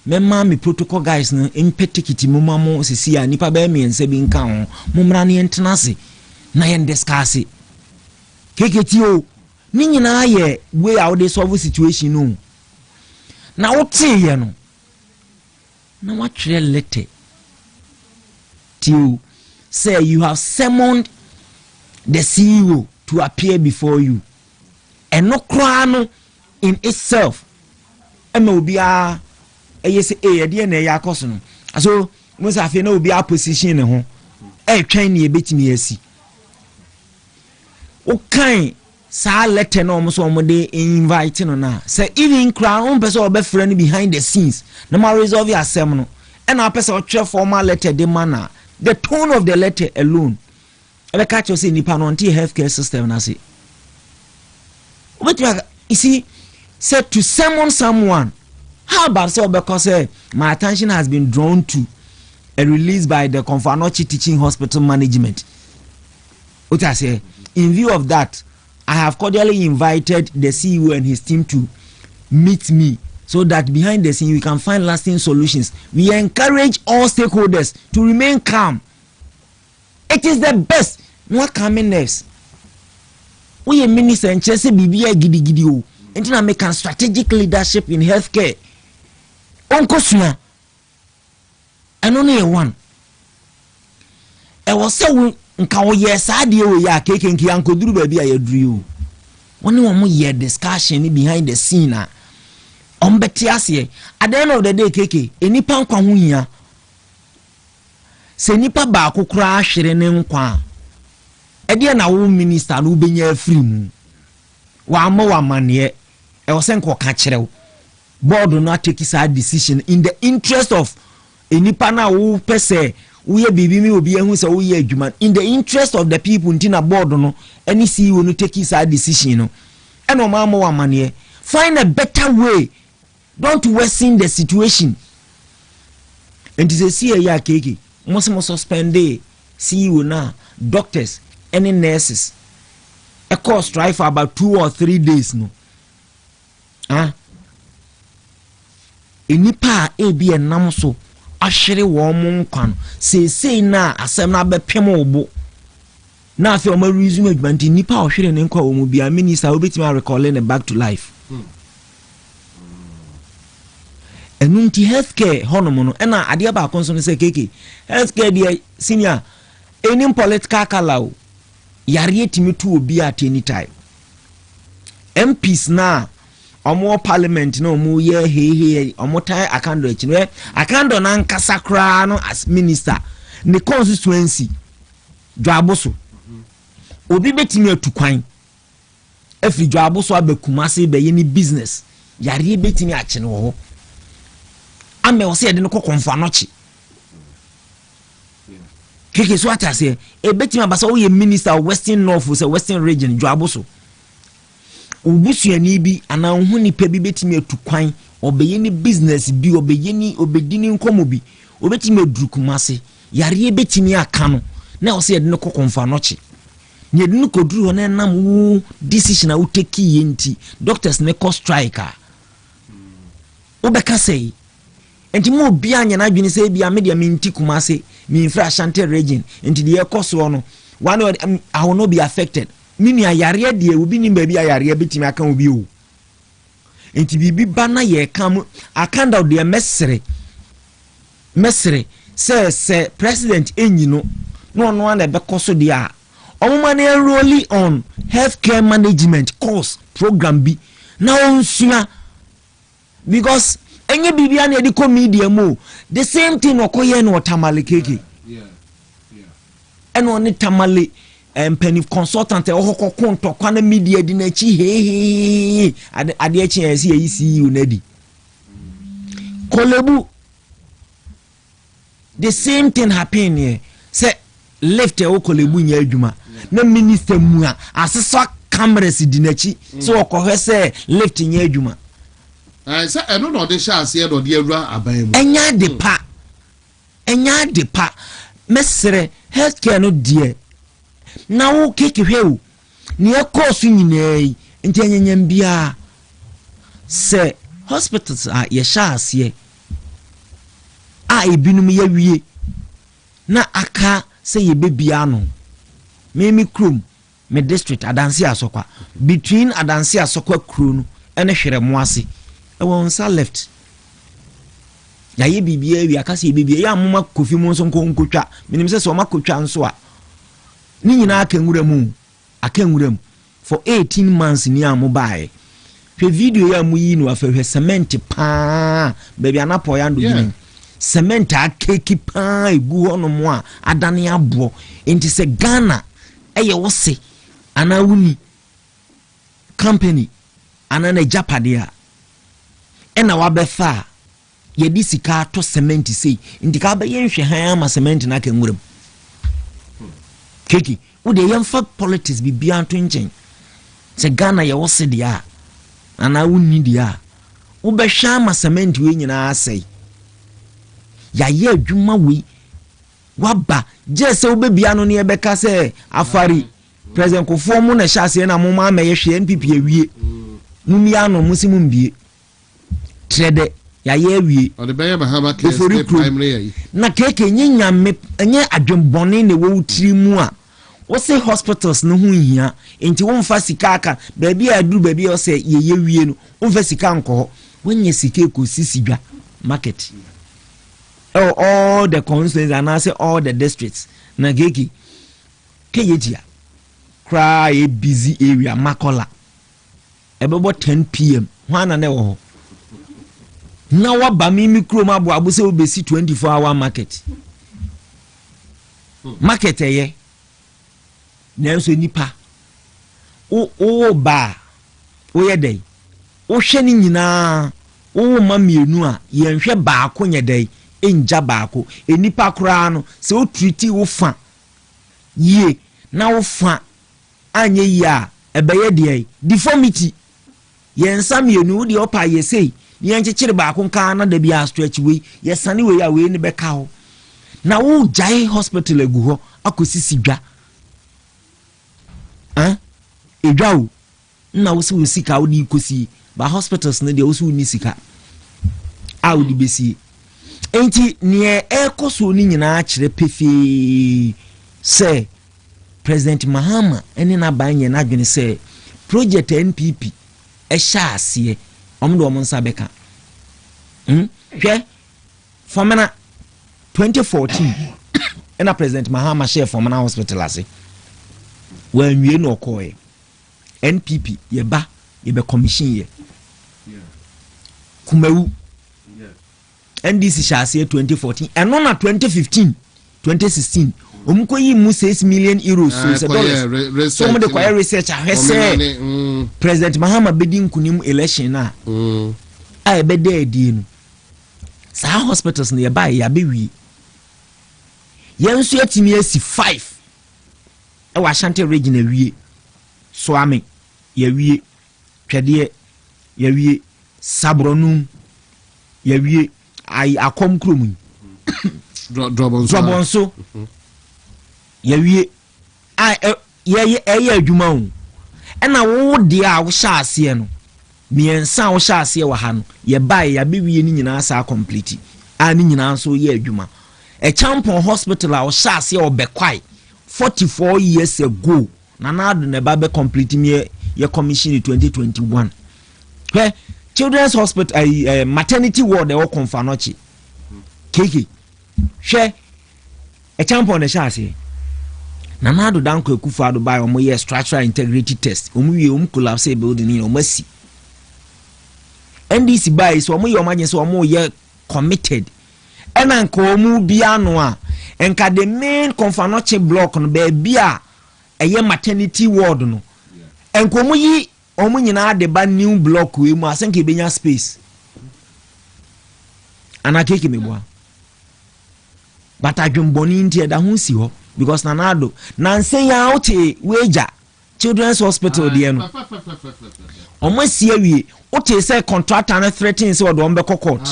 memma me protocol guys no impetikiti mumamo sisi a nipa ba miense bi nka ho mumra ne entenase na yen discuss keketi o ni nyina ye way out the solve situation no na wote ye no na watre letter to say you have summoned the CEO to appear before you and no crown in itself ema obia yes de na ya akoso no so musa afi na obi a position ne ho twan ne ebetimi asi o kan sa letter no mo so mo de invite no na say even crown person obefra no behind the scenes na ma resolve asem no and na person o formal letter de mana the tone of the letter alone ebe catch you say nipa no anti healthcare system na say but you see said to summon someone. How about so because my attention has been drawn to a release by the Komfanochi Teaching Hospital Management. What I say, in view of that, I have cordially invited the CEO and his team to meet me so that behind the scene we can find lasting solutions. We encourage all stakeholders to remain calm. It is the best. No calmness. We a minister and Chelsea BBI gidi o. And I make a strategic leadership in healthcare. Onkosua eno na one e wo se nka wo ye saade o ya kekenki ankoduru ba bia ya duru o woni wo mo ye discussion behind the scene a ombeti ase at the end of the day keke enipa nkwa ho hia se nipa ba akokora ahwere ne nkwa e de na wo minister no benya afiri mu wa ma wa mane e wo se nko ka kirew board not take his decision in the interest of any pana who per se we bibi mi obi ehun se we adwuma in the interest of the people ntina board no any CEO no take his decision no and o ma wa mane find a better way, don't worsen the situation. And to say ya keke must suspend CEO na doctors any nurses a course strike for about 2 or 3 days no enipa ebi enam so ahwere wo mo nkwan sei na asem na bepem obo na afi o ma resume adwanti nipa ahwere ne nkwa wo mu bia minister obetima recalling back to life. Enunti healthcare honomo no na ade ba konso no se keke healthcare dia senior any political color yare timi to obi at any time MPs na omo parliament na omo ye he omo tai akando echi akando na Nkansah kra no as minister ne constituency dwaboso obi betimi atukwan afi dwaboso abekumase be ye ni business yare betimi ache no ho ame wo se de no kokonfa no chi keke so atase e betimi abasa wo ye minister of Western North or Western region dwaboso obusuani bi ana hu nipa bi betimi atukwan obeye ni business bi obeye ni obedini nkomo bi obetimi adurukumase yare betimi aka no na wo se de no kokonfa no chi nye de no koduru na nam wo decision a wo take yenti doctors ne cost striker obeka sei enti mo bia nya na adwene sei bia me de minti kumase mi infra Ashanti region enti de ekoso no one I will not be affected mini ayare de obi ni ba bi ayare betimi aka obi o enti bibi bana ye kam akanda de mesre se president enyino no na be koso de a omuma na enrolling on healthcare management course program bi na onsua because enye bibia na ediko media mo the same thing okoye no tamale keke eno ne tamale penny consultant ohoko konto kwana media di na chi he ade echi esi yi unedi kolebu the same thing happen here say left e okolebu nya adwuma na minister mu a asesa cameras di na chi so okohwe say left nya adwuma say eno no de sha ase e do de awura aban mu enya de pa mesere healthcare no die na wo keke hwew ne ekosu nyinai enti anyanyam bia se hospitals a ye sha ase a ebinum ya wie na aka se ye bebia no me krom me district adansi asokwa between adansi asokwa kro no ene hwere mo ase e won sa left ya ye bibia wi aka se bibia ya amoma kofi mo nso nkotwa minim se so makotwa nso a ni nyina akenwuram for 18 months ni amobae hwe video ya mu yi no afehwe cement pa baby anapo ya ndo gini cement akeki pa egu hono mo a adane abo enti se Ghana eye wose ana wuni company ana na japade a ena wabefa ye di sika to cement sei enti ka ba yenhwe han ma cement na akenwuram keki ude yemfa politics bibia to nchen se Ghana ye wose dia ana wuni dia ubehwa ma cement we nyina asai ya ye adwuma we waba je se ubebia no ne ebeka se afari president kofo mu na hyase na mo ma ye hwe NPP awie mumia no musimu mbie trede ya ye awie o de beye mahama case primary na keke nyanyame enye adwembone ne wo tiri mu a wo se hospitals no hu hia enti wo mfa sika aka baabi aduru baabi o se ye wie no wo mfa sika nko wonye sika ko sisidwa market all the constituencies and I say all the districts na keke keyetia cry a busy area makola ebebo 10 p.m. hwana ne wo na waba mimi krom abo se obesi 24-hour market market eye nenso nipa o ba o yedai o hwe ni nyina o ma mienu a ye nhwe baako nyedai enja baako enipa kra no se o treat wo fa ye na wo fa anye ya ebeye de deformity ye nsa mienu de opa ye sei ye nchechire baako nka na da bia stretch we ye sane we ya we ni beka ho na wo jai hospital egu ho akosisi dwa edwawo na wo se wo sika wo di kosi ba hospitals na de wo se wo ni sika a wo di besi enti ne ekoso ni nyina akire pefe se President Mahama ene na banye na adwene se project NPP e sha ase omdo omonsa beka hwe fomena 2014 ena President Mahama share fomena hospital ase wanwie no koe NPP ye ba ye be commission ye kumawu NDC shase 2014 and on 2015 2016 omko yi mu 6 million euros so dollars so mo de kwa research ahwese President Mahama bedi nkunim election na a be dey die no sa hospitals na ye ba ya be wi yenso atimi asi 5 e wa Ashanti region awie so ame ya wie twede ya wie sabronum ya wie ai akom krom drobonso ya wie ai ye adwuma o na wo de a wo sha ase no miensa wo sha ase wa ha no ye bai ya be wie ni nyina sa complete a ni nyina so ye adwuma a Champon hospital a wo sha ase o be kwai 44 years ago na do ne ba be complete me ye commission in 2021 where children's hospital maternity ward e wo Konfanochi keke hwe a Champon ne sha ase na do danko ekufa do buy omo ye structural integrity test omo wie collapse building ni omo si NDC buy so omo ye omo so omo ye committed ena nko omo bia no a enka the main Konfanochi block no be bia eye maternity ward no enko omo yi omo nyina de ba new block we mu asenka benya space ana keke meboa but adwemboni ntie da ho si ho because nanado nanse ya ote weja children's hospital de no omo si awie ote say contractor na threatening say odo ombe court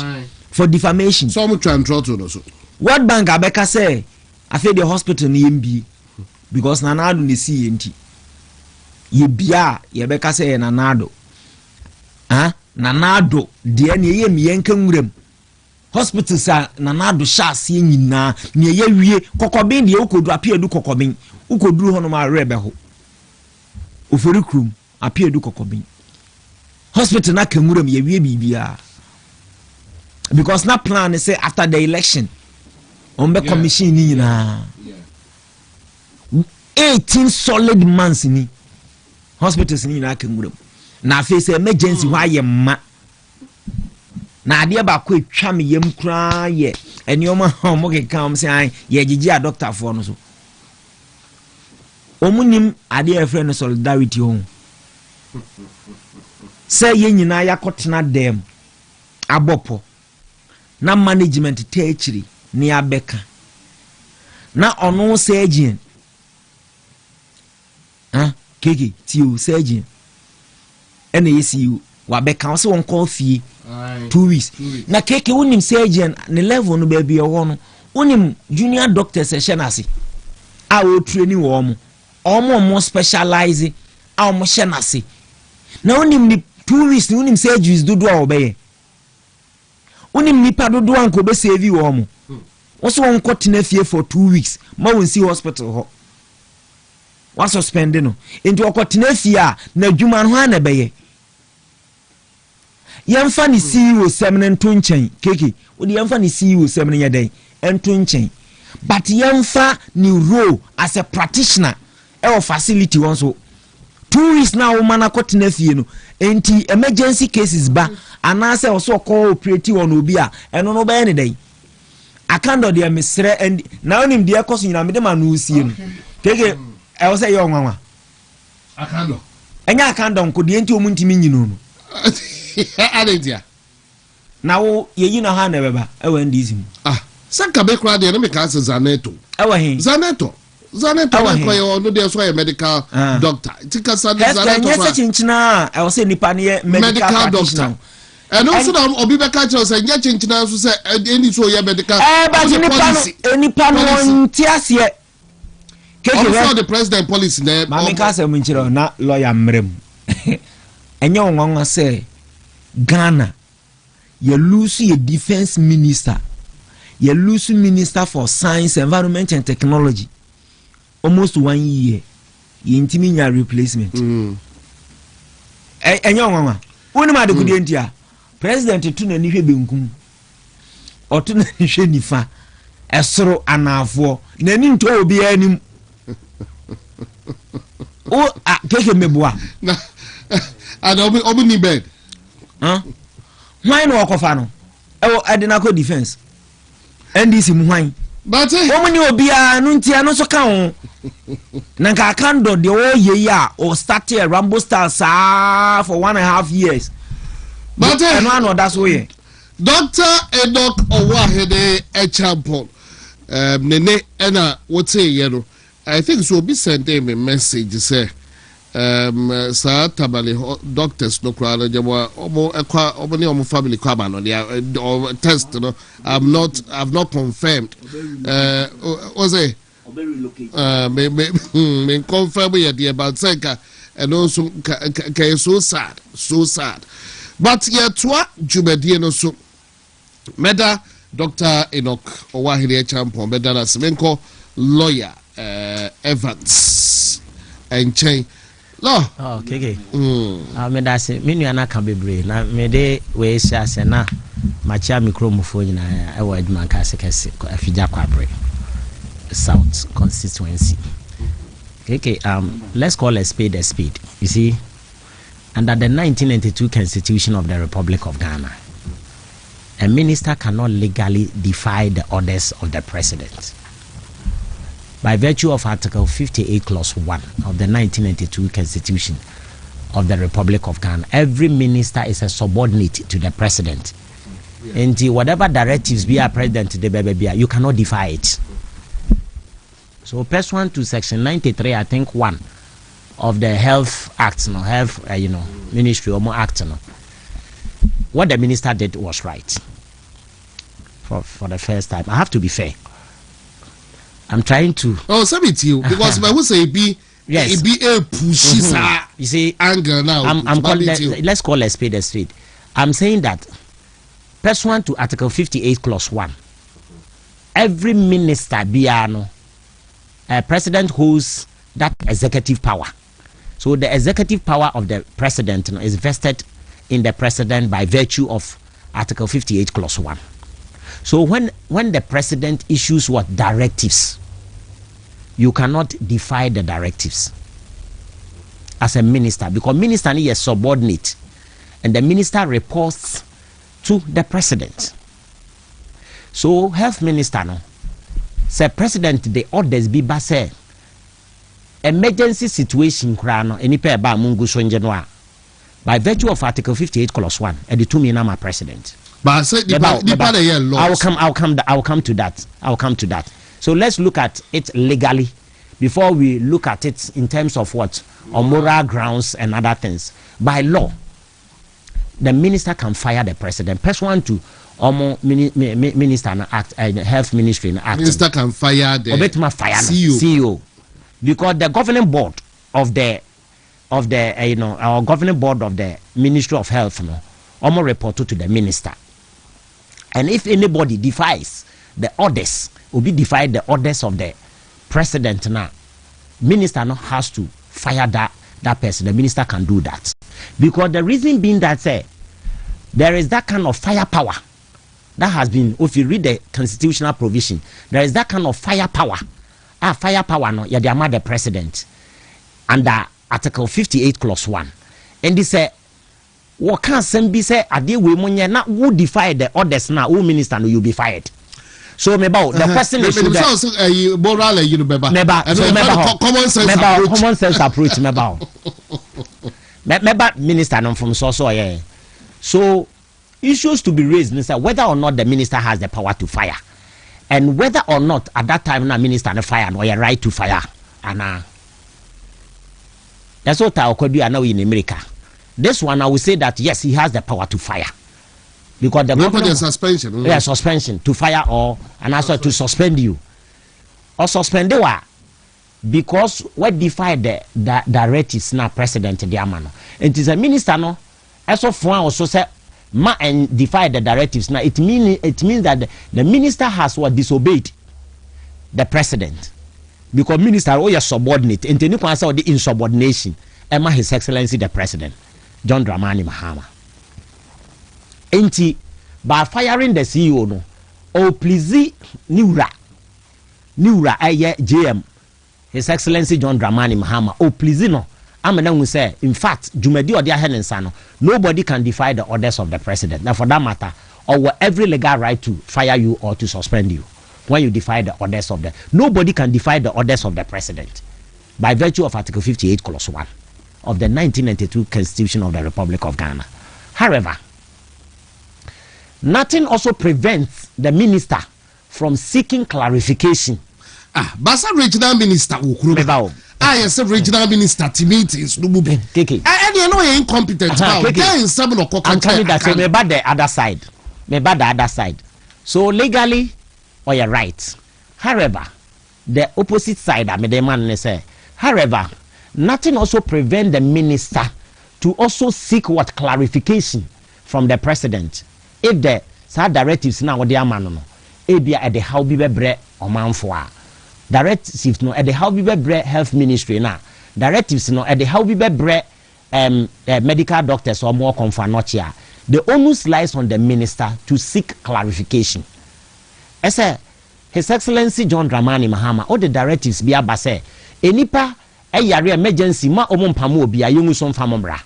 for defamation so mo trantrot no so World Bank abeka say afi the hospital ni mbi because nanado ne si enti ye bia ye beka say nanado nanado de ne ye miyenka nwuram hospital sa nanado shase nyina ne ye wie kokobin de ukodu apiedu kokobin ukoduru hono ma rebe ho ofori krum apiedu kokobin hospital na kanwuram ye wie bibia because na plan say after the election on be commission ni nyina 18 solid months ni hospitals ni nyina kanwuram na face emergency wa ye ma na ade ba ko etwa me yam kra ye enioma homo ke kam se an ye gigi a doctor for no so omunim ade e friend solidarity hon say ye nyina yakotena dem abopo na management teachiri ni abeka na ono surgeon keke tiu surgeon ene yesiu wabeka so won call fee 2 weeks na keke unim surgeon ne level no ba bia wo no unim junior doctor session ase a o training wo omo specialize a omo shenase na unim ni 2 weeks ni unim surgeries dodo a obeye unim nipa dodo anko be save wo mo wo so won kotena fie for 2 weeks ma won si hospital ho wa suspend no enti okotena fie a na dwuma no ha na beye yemfa ni CEO semne nto nchen keke odi yemfa ni CEO semne yeden ento nchen but yemfa ni role as a practitioner e facility won so 2 weeks now woman akotena fie no enti emergency cases ba anase oso call operate won obi a eno no be ne den akando de mesre and na onim de ekoso nyina me de ma no usie no keke e wo say yo nwanwa akando enya akando nko de enti omuntimi nyino no adentia na wo yeyi na ha na beba e wa ndizim sanka be kra de na me ka se zaneto e wa hin zaneto ko yo no de so ya medical doctor tika zaneto fa yes chinchina e wo se nipa ne medical doctor and also obi be ka che say nya chinchina so say eni so ya medical but nipa no ntiase also the president policy na ma me ka se mo nchiro na lawyer mrem enye onwanwa say Ghana you lose your defense minister, you lose minister for science, environment and technology almost 1 year you intiminya replacement enyo nwanwa woni ma de kudi entia president tu na ni hwe benkum otu na ni hwe nifa esoro anafo na ni nto obi anim o keke meboa And obi bed. Why no okofano? E Adinako defense. NDC mu hwan. But omuni obia no ntia no so ka ho. Na ka kando de o ye ya o start a Rambo Star for 1.5 years. But no that's way. Dr. Enoch Owahede Echampon. Nene ena what say you. I think so be sent him a message say sa tabali doctors no crowd jamo omo family kwaba no their test no I've not confirmed was it me confirm ye the about seka and also so sad but ye toa jubedie no so meda Dr. Enoch Owahede Champon meda na semenko lawyer Evans and chain no okay me da se me nua ka bebre na me de we sha se na macha microphone nyina e wa aduma ka se kese afija kwabre South constituency. Okay, let's call a spade a spade. You see, under the 1992 Constitution of the Republic of Ghana, a minister cannot legally defy the orders of the president. By virtue of Article 58, Clause 1 of the 1992 Constitution of the Republic of Ghana, every minister is a subordinate to the president. And whatever directives be a president, you cannot defy it. So, pursuant to Section 93, I think 1 of the Health Act, Ministry or more Act, what the minister did was right. For the first time, I have to be fair. I'm trying to. Oh, submit to you because my who say be yes, it be a pushy You see, anger now. I'm calling. Let's call a spade a spade. I'm saying that pursuant to Article 58, Clause 1, every minister biano. President holds that executive power. So the executive power of the president is vested in the president by virtue of Article 58, Clause 1. So when the president issues what directives, you cannot defy the directives as a minister, because minister is a subordinate and the minister reports to the president. So health minister no, say president the orders be ba say emergency situation kra no eni pe ba mungu so nje no a by virtue of Article 58 Clause 1 and the 2 na my president. But say I'll come to that. So let's look at it legally before we look at it in terms of what on moral grounds and other things. By law, the minister can fire the president. Pursuant to minister and act, health ministry and act. Minister can fire the CEO because the governing board of the our governing board of the Ministry of Health report to the minister. And if anybody defies the orders, will be defied the orders of the president now, minister now has to fire that person. The minister can do that. Because the reason being that there is that kind of firepower that has been, if you read the constitutional provision, there is that kind of firepower. Firepower no, you're the president under Article 58 Clause 1. And they say, what can be say ade we munye na who defy the orders now who minister no you be fired. So the question is common sense approach minister no from so yeah. So issues to be raised is whether or not the minister has the power to fire and whether or not at that time na minister no fire or your right to fire and that's what I could do now in America. This one I will say that yes, he has the power to fire because the government suspension, suspension to fire or and also to suspend you or suspend you because what defy the directives now president the amano. It is a minister no as of one also say ma and defy the directives now. It means that the minister has what disobeyed the president because minister or your subordinate and you can say the insubordination Emma His Excellency the President John Dramani Mahama. Enti by firing the CEO no o please Niura aye JM His Excellency John Dramani Mahama o please no amena hu say in fact jumadi odi ahe nsa no nobody can defy the orders of the president. Now for that matter, or every legal right to fire you or to suspend you when you defy the orders of the nobody can defy the orders of the president by virtue of Article 58 Clause 1 of the 1992 Constitution of the Republic of Ghana. However, nothing also prevents the minister from seeking clarification. Basa regional minister yes, a regional minister to meetings no move. And you know incompetent. I'm telling that so maybe the other side. Maybe the other side. So legally, or you're right. However, the opposite side, I mean the man say, however, nothing also prevents the minister to also seek what clarification from the president. If the directives now what they are man no, if they at the how be bre or man for directives no at the how be bre health ministry now directives no at the how be bre medical doctors or more confanochia. The onus lies on the minister to seek clarification. As His Excellency John Dramani Mahama, all the directives be abase. Enipa a yare emergency ma omompamu obi ayungu son famobra.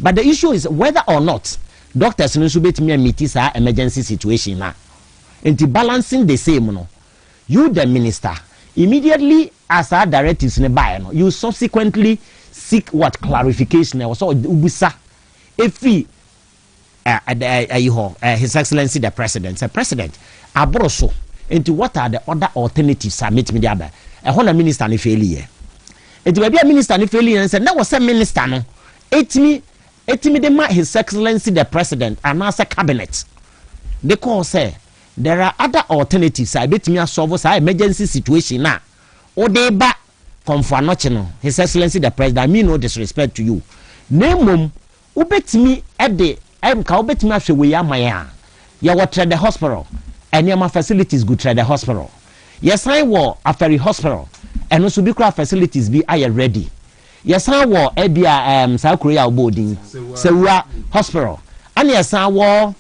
But the issue is whether or not doctors no subet me meet this emergency situation na. Enti balancing the same no. You the minister immediately as our directives ne buy no, you subsequently seek what clarification so ubusa efi His Excellency the President. The President abroso into what are the other alternatives submit me there. A honor minister ni failure. It will be a minister ni failure and said that was a minister no. It me the His Excellency the President and as a cabinet. They call say there are other alternatives. I bet me a solve us emergency situation now. Or they back come for no. His Excellency the President. I mean no disrespect to you. Name ubet me at the ubet me after we are my ya what the hospital and your facilities good trade the hospital. Yes, I war a ferry hospital and also be facilities be I ready. Yes, I war Ebia South Korea boarding Sewa hospital. And yes, I war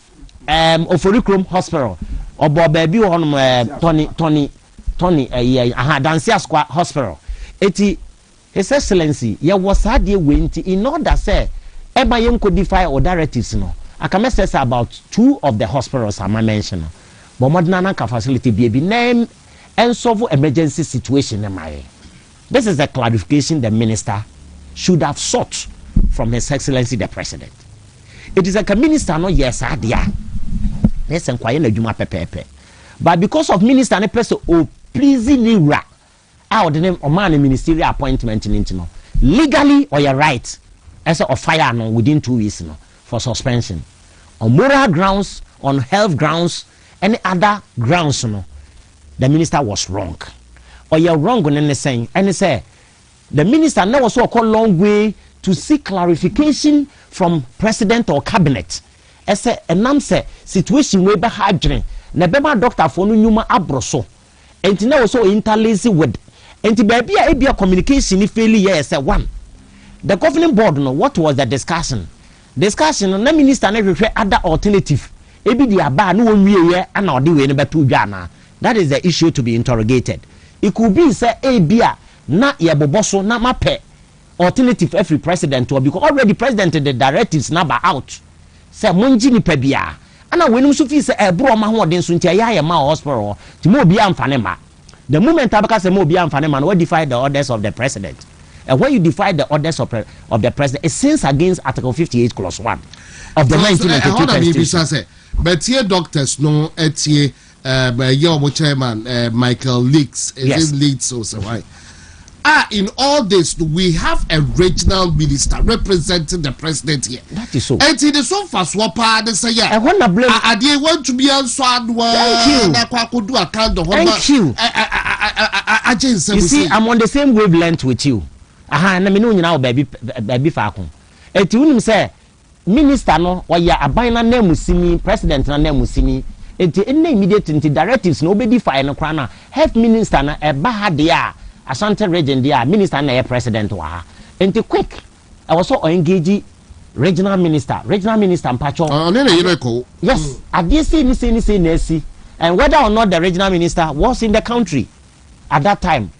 Oforikrum hospital or baby on Tony Dansia Square hospital. Eti His Excellency, ya was had ye went in order say Eba Yem could defy or directives no. I can say about 2 of the hospitals I mentioned. But modern facility be name and solve emergency situation. This is a clarification the minister should have sought from His Excellency the President. It is like a minister no yes idea. Let's inquire na juma pepepe. But because of minister and person oh pleasing nira out the name of man ministerial appointment in no legally or you're right as a fire no within 2 weeks no for suspension on moral grounds, on health grounds, any other grounds no the minister was wrong or you're wrong on anything and say the minister now also a long way to seek clarification from president or cabinet as a nam say situation way back hydrin na bema doctor for no nyuma abroso enti na also interlace with enti baby a communication failure yes one the governing board no what was the discussion na minister na hwehwe other alternative ebi di aba na wonwie ana ode we ne beto dwa na. That is the issue to be interrogated. It could be say ebia na ye boboso na mape alternative every president or because already president the directives number out say monji ni pa bia ana wenum so fi say ebro ma ho den so ntia ya ma hospital ti mo bia amfane ma. The moment abaka say mo bia amfane ma no what defy the orders of the president. And when you defy the orders of the president, it sins against Article 58 Clause 1 of the 1992 Constitution. But here doctors no etie your chairman Michael Leaks yes. Leaks also right. In all this we have a regional minister representing the president here. That is so. And it is so fast wapa they say yeah. I want to blame. I want to be answered. Thank you. You see, I'm on the same wavelength with you. Aha na me no nyina baby faako eti unim say minister no oya aban na namusini president na namusini eti enne immediate directives no obedi file no kra na health minister na eba ha de a Asante region de a minister na president wa ha enti quick I was so engage regional minister mpacho yes ade say ni say na si and whether or not the regional minister was in the country at that time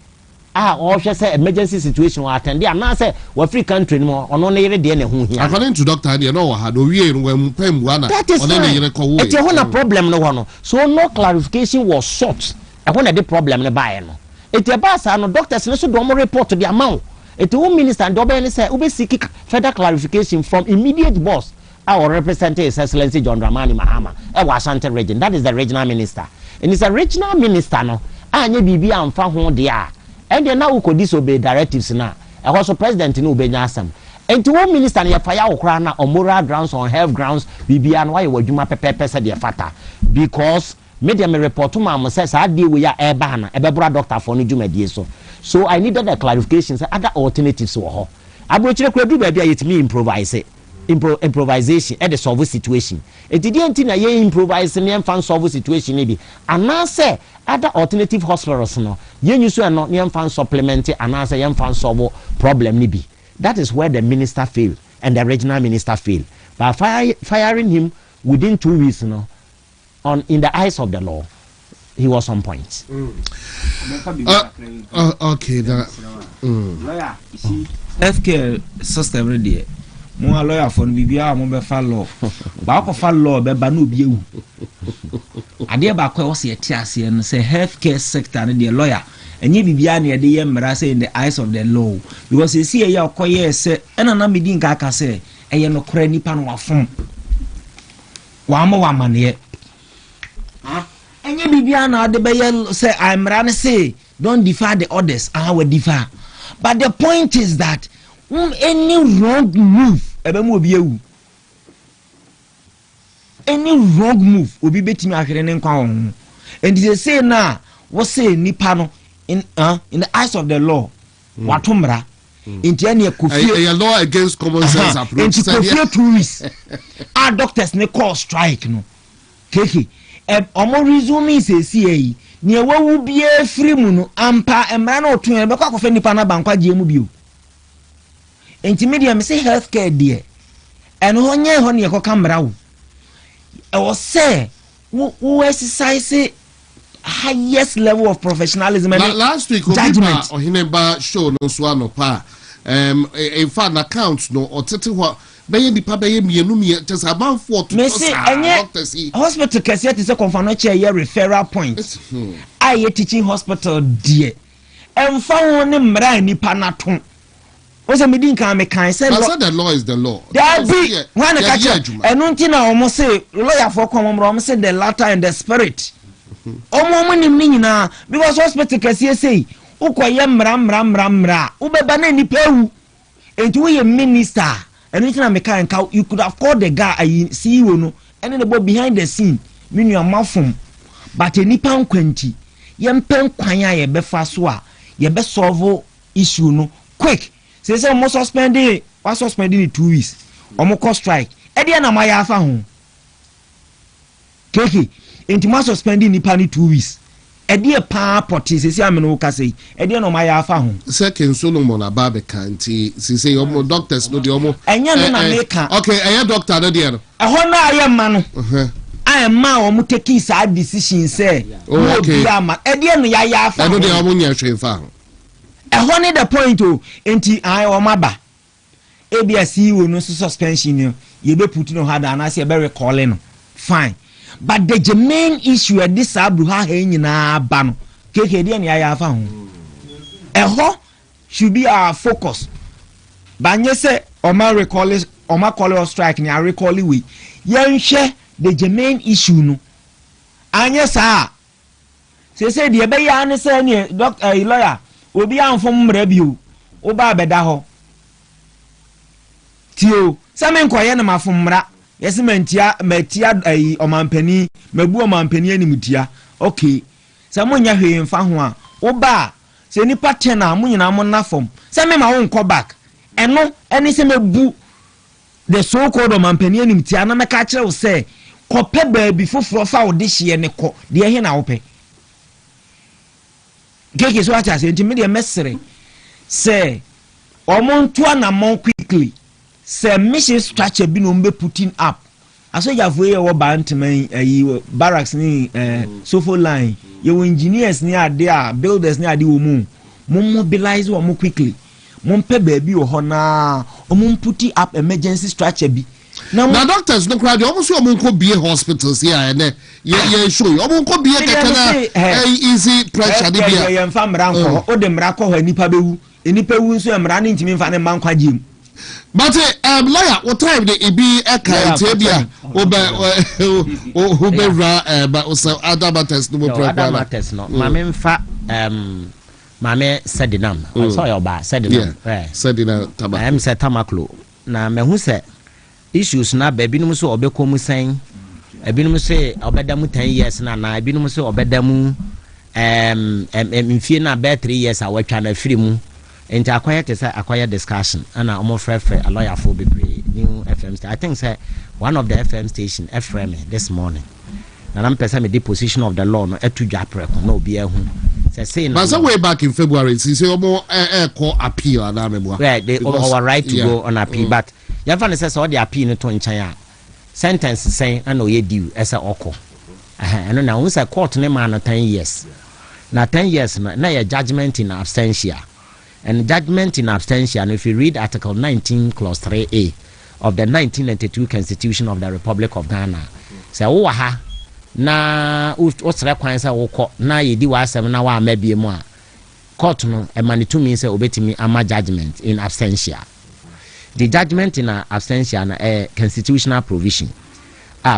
or say emergency situation or attend there na say we free country no ono na yere de na hu hia. According to doctor there no had we pem wana ono na yere ko we. It's a problem no one. So no clarification was sought. I want the problem no buy no. It's a basa no doctors no so do report to the amount. It's home minister and double say we seek further clarification from immediate boss our representative His Excellency John Dramani Mahama e Washington region. That is the regional minister. And it's a regional minister no anye bibi amfa ho de a and then now we disobey directives na. I was president no obey nyasam. And to one minister na fire okra na on moral grounds on health grounds bibi an why wadwuma pepepe se de fata because media me report to ma say sa de we ya e ba na e be bra doctor for no dwumadie so I needed a clarification say other alternatives wo ho abrochire kwa du ba bia yetimi improvisation at the solve situation it didn't na ye improvise na fan solve situation ni bi ana say other alternative hospitals no ye nyusu no na fan supplement ana say ye fan solve problem ni bi. That is where the minister failed and the regional minister failed by firing him within 2 weeks in the eyes of the law. He was on point. Okay, lawyer, you see, healthcare system ready. Mo a lawyer for bibia mo be fa law. Ba ko fa law be ba no bi ewu. Ade ba ko wo se ase no say healthcare sector no the lawyer. Enye bibia na de ye mra say in the eyes of the law because you see e ya okoye say ena na medi nka aka say eye no kora nipa no wafom. Wa mo wa mane enye bibia na de be ye say I mra say don't defer the orders we defer. But the point is that any wrong move ebe mo obi ewu. Any wrong move obi betimi ahwere ne nkwa won. And they say na what say nipa no in the eyes of the law watumra into any a law against common sense approach into tourists our doctors ne call strike no keke omo resume say see ne wawu bia free mu no ampa emra na otun e be kwa kofa nipa na bankwa je mu bio enti media me say healthcare there and honye ho ne ko kamra wo e wo say wo exercise highest level of professionalism. Last week, judgment or Hineba show no swano pa. In fact, accounts no or tete Baye di pa baye mienu just about 4 to hospital kese is a confound chair referral point. I teaching hospital dear. And found mra nipa na ton. Was a meeting can make kind say the law is the law. There be one catch and until almost say lawyer for common say the latter and the spirit. Omo nim ni nyina because hospital kase say ukoye mra ubeba na nipa ewu enti we minister and ntina meka nka you could have called the guy CEO no and the boy behind the scene menu amafom but nipa nkwanti yempen kwan a ye befa so a ye be solve issue no quick say mo suspend 2 weeks omo call strike e dia na ma ya afa ho keke enti ma suspending nipa ni 2 weeks e dey pa poti sesi ameno ka sei e dey no ma ya afa ho second Solomon ababe kanti sisi omo doctors no dey omo enya no na meka okay enya doctor no dey no e ho na aye ma no I am ma omo take sad decision say okay ama e dey no ya afa no dey omo nya hwe fa ho e ho ni the point o enti ai o maba ABS wo no suspension no ye be put no hard and say be recalling no fine. But the main issue at this abruha nyina ba no keke de na ya afa ho eho should be our focus banye say oma call or strike ni recall we yenhwe the main issue no anye sa say de be ya ne say ni doctor lawyer obi anfom mra bio oba beda ho tio samen koye na mafom mra yes mentia omampani mabu omampani animtia okay sa monya hwe mfa ho a oba se nipa 10 a munyina mo na fom se me ma won ko back eno eni se mebu the so called omampani animtia na meka kire wo se ko pe baabi foforo fa wo de hye ne ko de he na wo pe gege so acha se enti me de mesere se omonto na mon quickly say mission structure bi no mbe putting up asoja foye wo bantman barracks ni sofo line ye engineers ni ade a builders ni ade wo mu mobilize wo quickly pe baby o hona put up emergency structure bi na doctors no crowd almost you be hospitals here and yeah show you be easy pressure dey be ya mfa mra nko o de mra ko ho nipa bewu nso mra ne ntimi mfa ne man kwagem. But lawyer, what time they be a criteria but also other matters no other matters no mame mfa mame sedinam so your ba sedinam sedinam tamaklo say tamaklo na mehu say issues na ba binum so obekom sen ebinum say obedamu 10 years na ebinum so obedamu mfie na be 3 years awatwa na free mu enti acquire discussion ana omo frefre a lawyer for be new FM station. I think say one of the FM station FM this morning na am person me the position of the law no etudwa preko no obi ehun say but so way back in February say omo call appeal na mebo right they our right to go on appeal but you find say all the appeal no to nchan a sentence say na oye due ese oko eno na won say court ne man no 10 years na 10 years na your judgment in absentia. And judgment in absentia, and if you read Article 19, Clause 3A of the 1992 Constitution of the Republic of Ghana, say, oh, ha, na, what's required, na, ye di wa seven, na, wa, maybe more. Court, no, a manitou means, obey me, ama judgment in absentia. The judgment in absentia, a constitutional provision.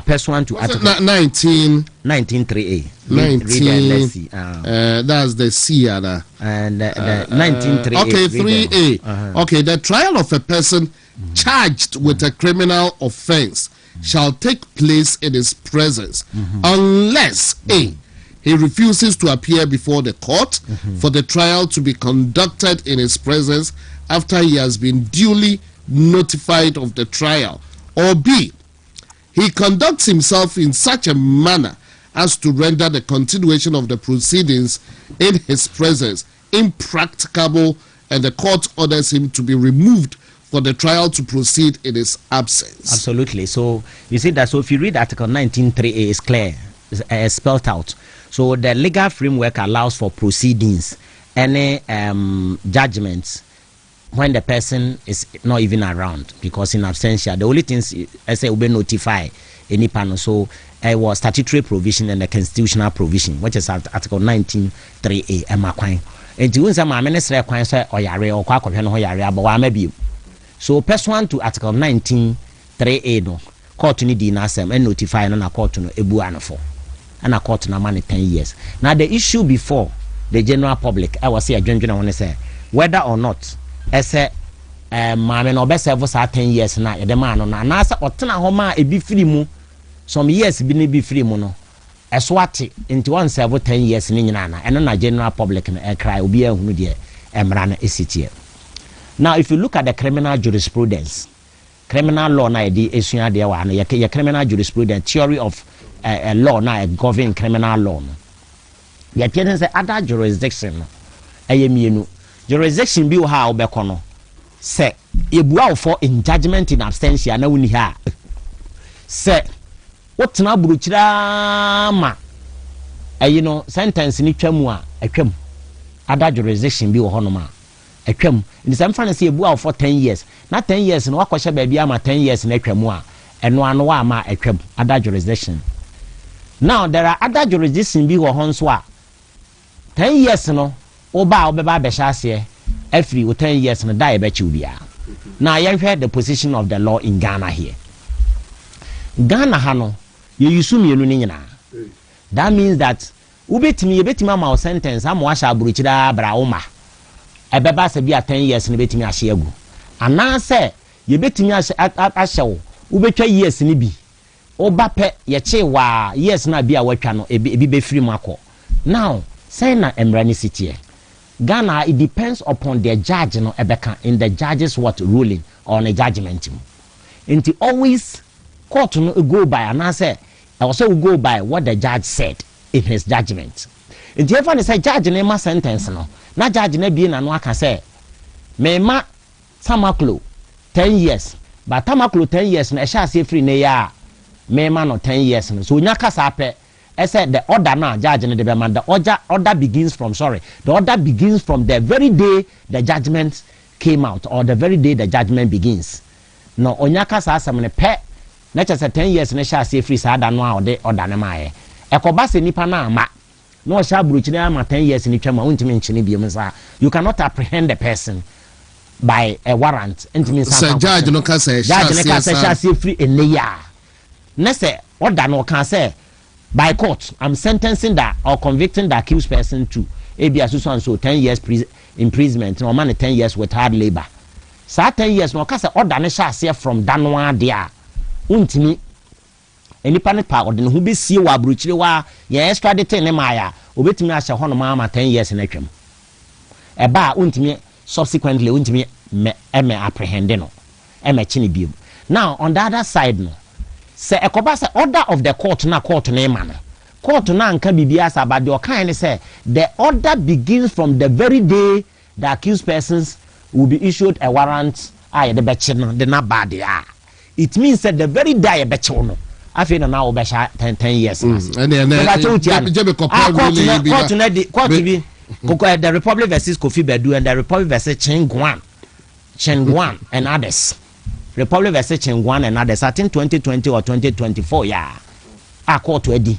Pursuant to Article 19.3A. 19. Let's see. That's the C, and 19.3A. Okay, 3A. Okay, the trial of a person charged with a criminal offense shall take place in his presence unless A, he refuses to appear before the court for the trial to be conducted in his presence after he has been duly notified of the trial, or B, he conducts himself in such a manner as to render the continuation of the proceedings in his presence impracticable, and the court orders him to be removed for the trial to proceed in his absence. Absolutely. So you see that. So if you read Article 19.3A, it's clear, it's spelled out. So the legal framework allows for proceedings, any judgments when the person is not even around, because in absentia the only things I say will be notify any panel. So it was statutory provision and the constitutional provision, which is Article 19.3A. Emakwan. And you say my minister kwan say oyare or kwa no oyare but maybe. So pursuant to Article 19.3A no court ni di na asem and notify na court no ebu anofo. And a court na man 10 years. Now the issue before the general public, I was say adwendwena won say whether or not ese maame no be serve for 10 years na ye de man no na asa otena ho ma e bi free mu some years bi ne bi free mu no eso ate into one serve 10 years ni nyina na eno na general public na e cry obi ehunu de emra na esitie. Now if you look at the criminal jurisprudence, criminal law na e di esua de wa na ye criminal jurisprudence theory of a law na e govern criminal law no ye tell say other jurisdiction no eyemienu jurisdiction bi ha obekono se ebua for in judgment in absentia na woni ha se wotena buruchira ma sentence ni twam a atwam other jurisdiction bi wo hono ma atwam ni some fan say ebua for 10 years na 10 years no wakɔhye ba bia ma 10 years na atwam a eno ano wa ma atwam other jurisdiction. Now there are other jurisdiction bi wo hon so a 10 years no obeba be hyase every 10 years no die be chiubia. Now you heard the position of the law in Ghana here. Ghana hano you yusu mienu ni nyina. That means that ubetimi ma sentence am wa sha buruchira bra uma ebeba se bia 10 years no betimi ahye agu ana se ye betimi ahyew ubetwa years ni bi oba pe ye che wa years na bia watwa no ebi be free mako. Now say na emrani sitie Ghana, it depends upon the judge no ebeka in the judge's what ruling on a judgment. And it always court no go by and I say also go by what the judge said in his judgment. And if I say judge na sentence no, na judge na be na no aka say me ma tamaklo 10 years, but tamaklo 10 years na e sha say free na ya me ma no 10 years no. So nya kasa pe I said the order now, judge and the man, the order begins from the very day the judgment came out, or the very day the judgment begins. No, Onyaka says I'm a pet, not just 10 years and I shall say free sad and wow, or Danamae. A cobas in Nipana, ma. No shall bruchina 10 years in Nichama, you cannot apprehend the person by a warrant. Sir Judge, no can say, shall say free in the year. Nesse, order no can say. By court, I'm sentencing that or convicting the accused person to ABS and so 10 years imprisonment, no money 10 years with hard labor. So 10 years, no case order ne shall say from Danwa there. Untimi any panic power, then who be see wa bruchiliwa, ye extradited ne maya, obey me as a honor mama 10 years in a trim. A bar untimi subsequently untimi me apprehendeno, chinibium. Now, on the other side, no. Say a cobasa order of the court na court name man. Court na can be bias about your kind say the order begins from the very day the accused persons will be issued a warrant. The betchino, the not bad. It means that the very day a betchono. I feel now over 10 years. And then the Republic versus Kofi Bedu and the Republic versus Chen Guan and others. Republic versus Chengwan and others, I think 2020 or 2024, yeah. A court ready.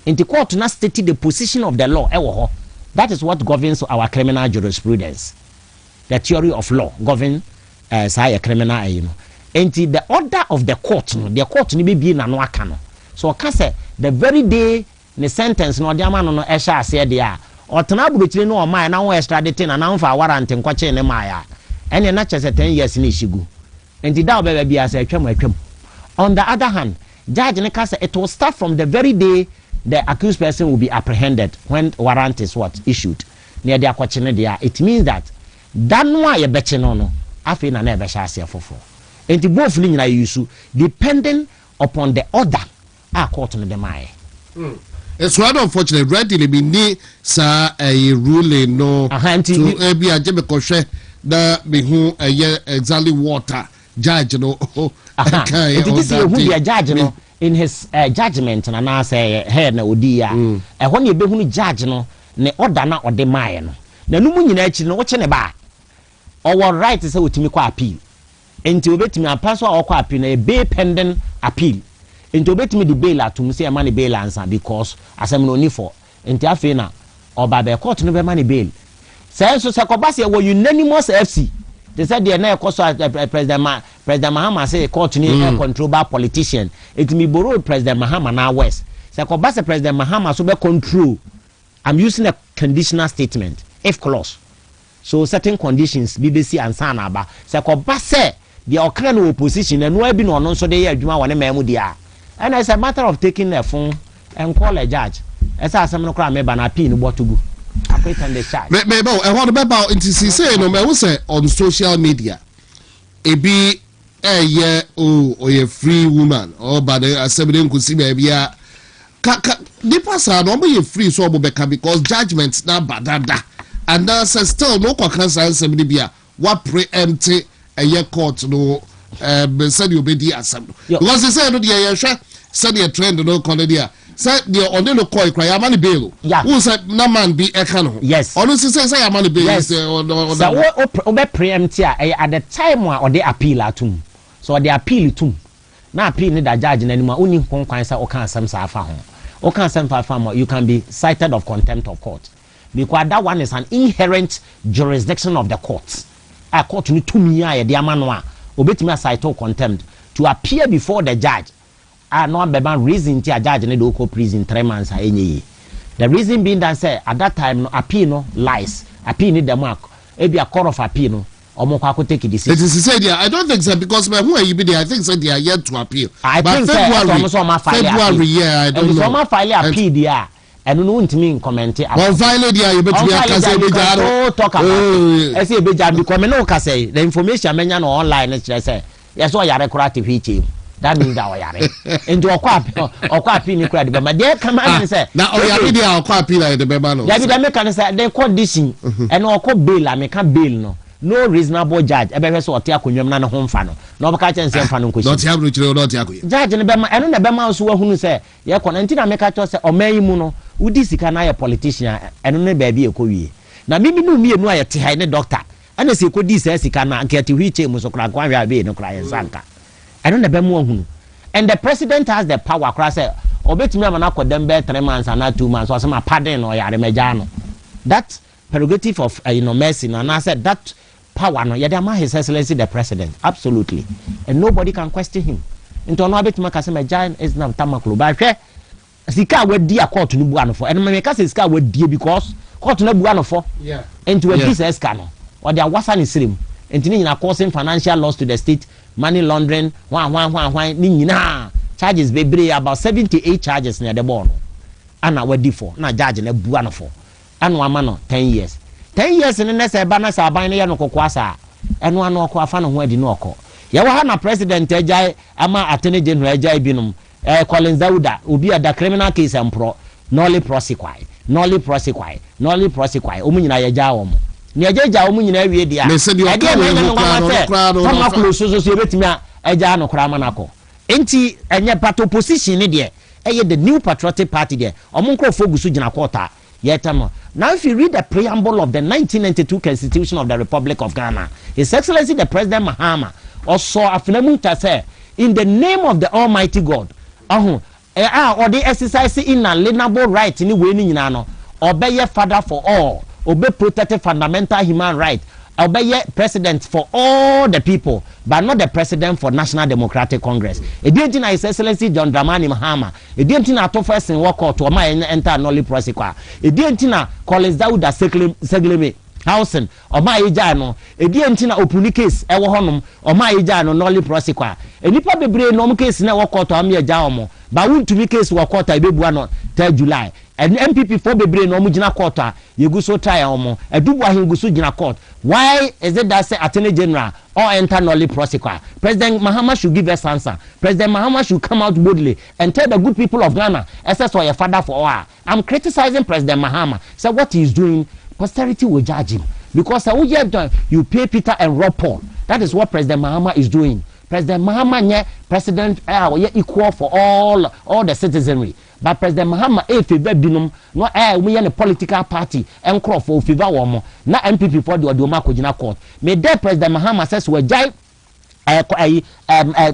In the court now stated the position of the law. That is what governs our criminal jurisprudence. The theory of law governs a criminal, you know. And the order of the court may be in an wakano. So I can say the very day the sentence no diamond no esha said there. Or Tanabu no my now extraditing and now for warrant and kwache ne maya. And you're not just 10 years in Ishigu. And the doubt baby as a chum. On the other hand, Judge Nkasa, it will start from the very day the accused person will be apprehended when warrant is issued near their question. It means that why a betchenono, I feel I never shall see for. And the both Lina use depending upon the order are caught in the Mai. It's rather unfortunate. Readily be near sir a ruling no to be a Jebekoshe that be who a year exactly water. Judge no who be a judge no in his judgment and I say head na odia and when you be who judge no ne order na ode mae no na no mu nyina achi no wo che ne ba or right say wotimi kwa appeal enti obetimi apaso a okwa appeal na e bail pending appeal enti obetimi di bail atum say man bail answer because asem no ni for enti afi na oba be court no be man bail say so sekobase wo unanimous FC. They said they are not President Mahama say court ni control by politician. It me borrow President Mahama now West. So Kobasa President Mahama so be control. I'm using a conditional statement if clause. So certain conditions BBC and Sanaba. So Kobasa the Okran opposition and no be no so they adwuma won memu dia. And it's a matter of taking a phone and call a judge. As I some no cry me ban appeal no to go. I want about into say no me say on social media e be or a free woman or but assembly could see baby the person no be free so because judgments na badada and says still no Nkansah assembly bia what preempt a year court no said you be the assembly because they say no the said the trend no collegia. Say the only koi cry amani bail. Yeah. Who said no man be a canon? Yes. Honestly say amani bail. Yes. So we preempt here at the time or they appeal at him. So they appeal to now appeal need a judge anymore. Only Nkansah or can some safa. Or can some farmer you can be cited of contempt of court because that one is an inherent jurisdiction of the courts. A court need 2 years the amanwa obetimi cite of contempt to appear before the judge. No beban reason to a judge in the prison 3 months. The reason being that say at that time no appeal no lies. Appeal need the mark. It be a court of appeal no. Or more Kwaku take a decision. It is said I don't think so because who are you be there? I think they are yet to appeal. I but think February yeah, I don't know. Some file appeal there. And no want me comment. Well, violate there you better talk about. I say beja because me no can say the information menya no online say. Yes, so you record TV. That means that we are into a quapi ni crowd, but there come and say now we are the quapi like the bebano. David American say they condition and no bail, I make a bail no. no reasonable judge ebe so ote akonwam na ne ho mfa no na obaka chen se mfa no nkoshi not have no chire not akoye judge ne be ma eno na be ma so wahunu se ye kɔ na nti na meka to se oman mu no udi sika na ye politician eno ne ba bi ekowie na mimi no mienu aye te hai ne doctor ana se kodi se sika na nkete hwiche mu so kra kwa hwa be no kra ye sanka eno na be mu ohunu and the president has the power kra say obetumi amana kodem be 3 months and 2 months so say ma pardon no yare meja no that prerogative of mercy and I said that power no yadama his excellency the president absolutely and nobody can question him into no abetuma ka say meja is na tamaklo ba hwe sika wadi a court no bu anofo and me ka say sika wadi because court no bu anofo yeah into a business no or they are wasa ni sirim into ni na causing financial loss to the state money laundering wan ni nyina charges bebre about 78 charges near the born ana wadi for na judge na bu anofo anu ama no 10 years 10 years ne nese ba na sa aban ne ye no kokoasa enu anu okọ afa no ho adi no okọ ye wa na president ejai ama attorney general ejai binum Collins Dauda obi ada criminal case empro nolly prosecute omunyina ye ja wo mo ne ejeja omunyina awie dia me se di okọ so ebetimi eja no kra manako enti enye part opposition ne de eye the new patriotic party de omonko fogusu gina kwota yetamo. Now if you read the preamble of the 1992 Constitution of the Republic of Ghana, His Excellency the President Mahama also afinamuta say in the name of the Almighty God or the exercise inalienable right in the way ni no obey father for all, obey protected fundamental human right, obey president for all the people, but not the president for National Democratic Congress. It didn't His Excellency John Dramani Mahama. It didn't to first in walk out to my enter nolly prosecute. It didn't Collins Dauda Segleme housing or my ejano. It didn't open case ever honum or my ejano nolly prosecute. And you probably bring no case now walk out to Amia Jamo, but won't to be case walk out I be 3 July. And MPP for bebre no mujina quarter you go so try omo e dubu ahin go so jina court. Why is it that say attorney general or enter nolly prosecute? President Mahama should give us answer. President Mahama should come out boldly and tell the good people of Ghana SS or your father for all. I'm criticizing President Mahama. So what he is doing, posterity will judge him because you pay Peter and Rob Paul. That is what President Mahama is doing. President Mahama nye president equal for all the citizenry. But President Mahama favor binum no we a political party and crop for favor womo na MPP for the odoma kojina court. May there President Mahama says we jai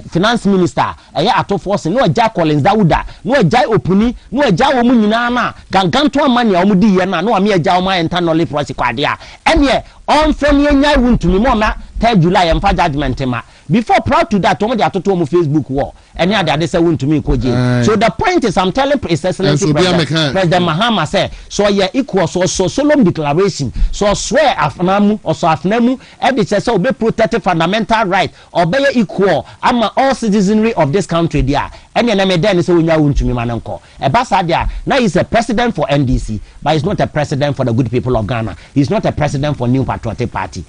finance minister ato force no jai Collins Dauda no jai opuni no jai omu nyina na ganganto amani omu di ye na no am ye jai omu enter nolly prosecute dia enye on femi nyai wuntumi mo na 3 July emfa judgment ma before proud to that omo dey atoto omu Facebook war any other they say wuntumi koje. So the point is I'm telling His Excellency President Mahama say so ye equal so solemn declaration so swear afnamu or so afnamu every say so be protected fundamental right or be equal ama all citizenry of this country there any na me then say wonya wuntumi manenko e basa there now he's a president for NDC but he's not a president for the good people of Ghana. He's not a president for New Patriotic Party.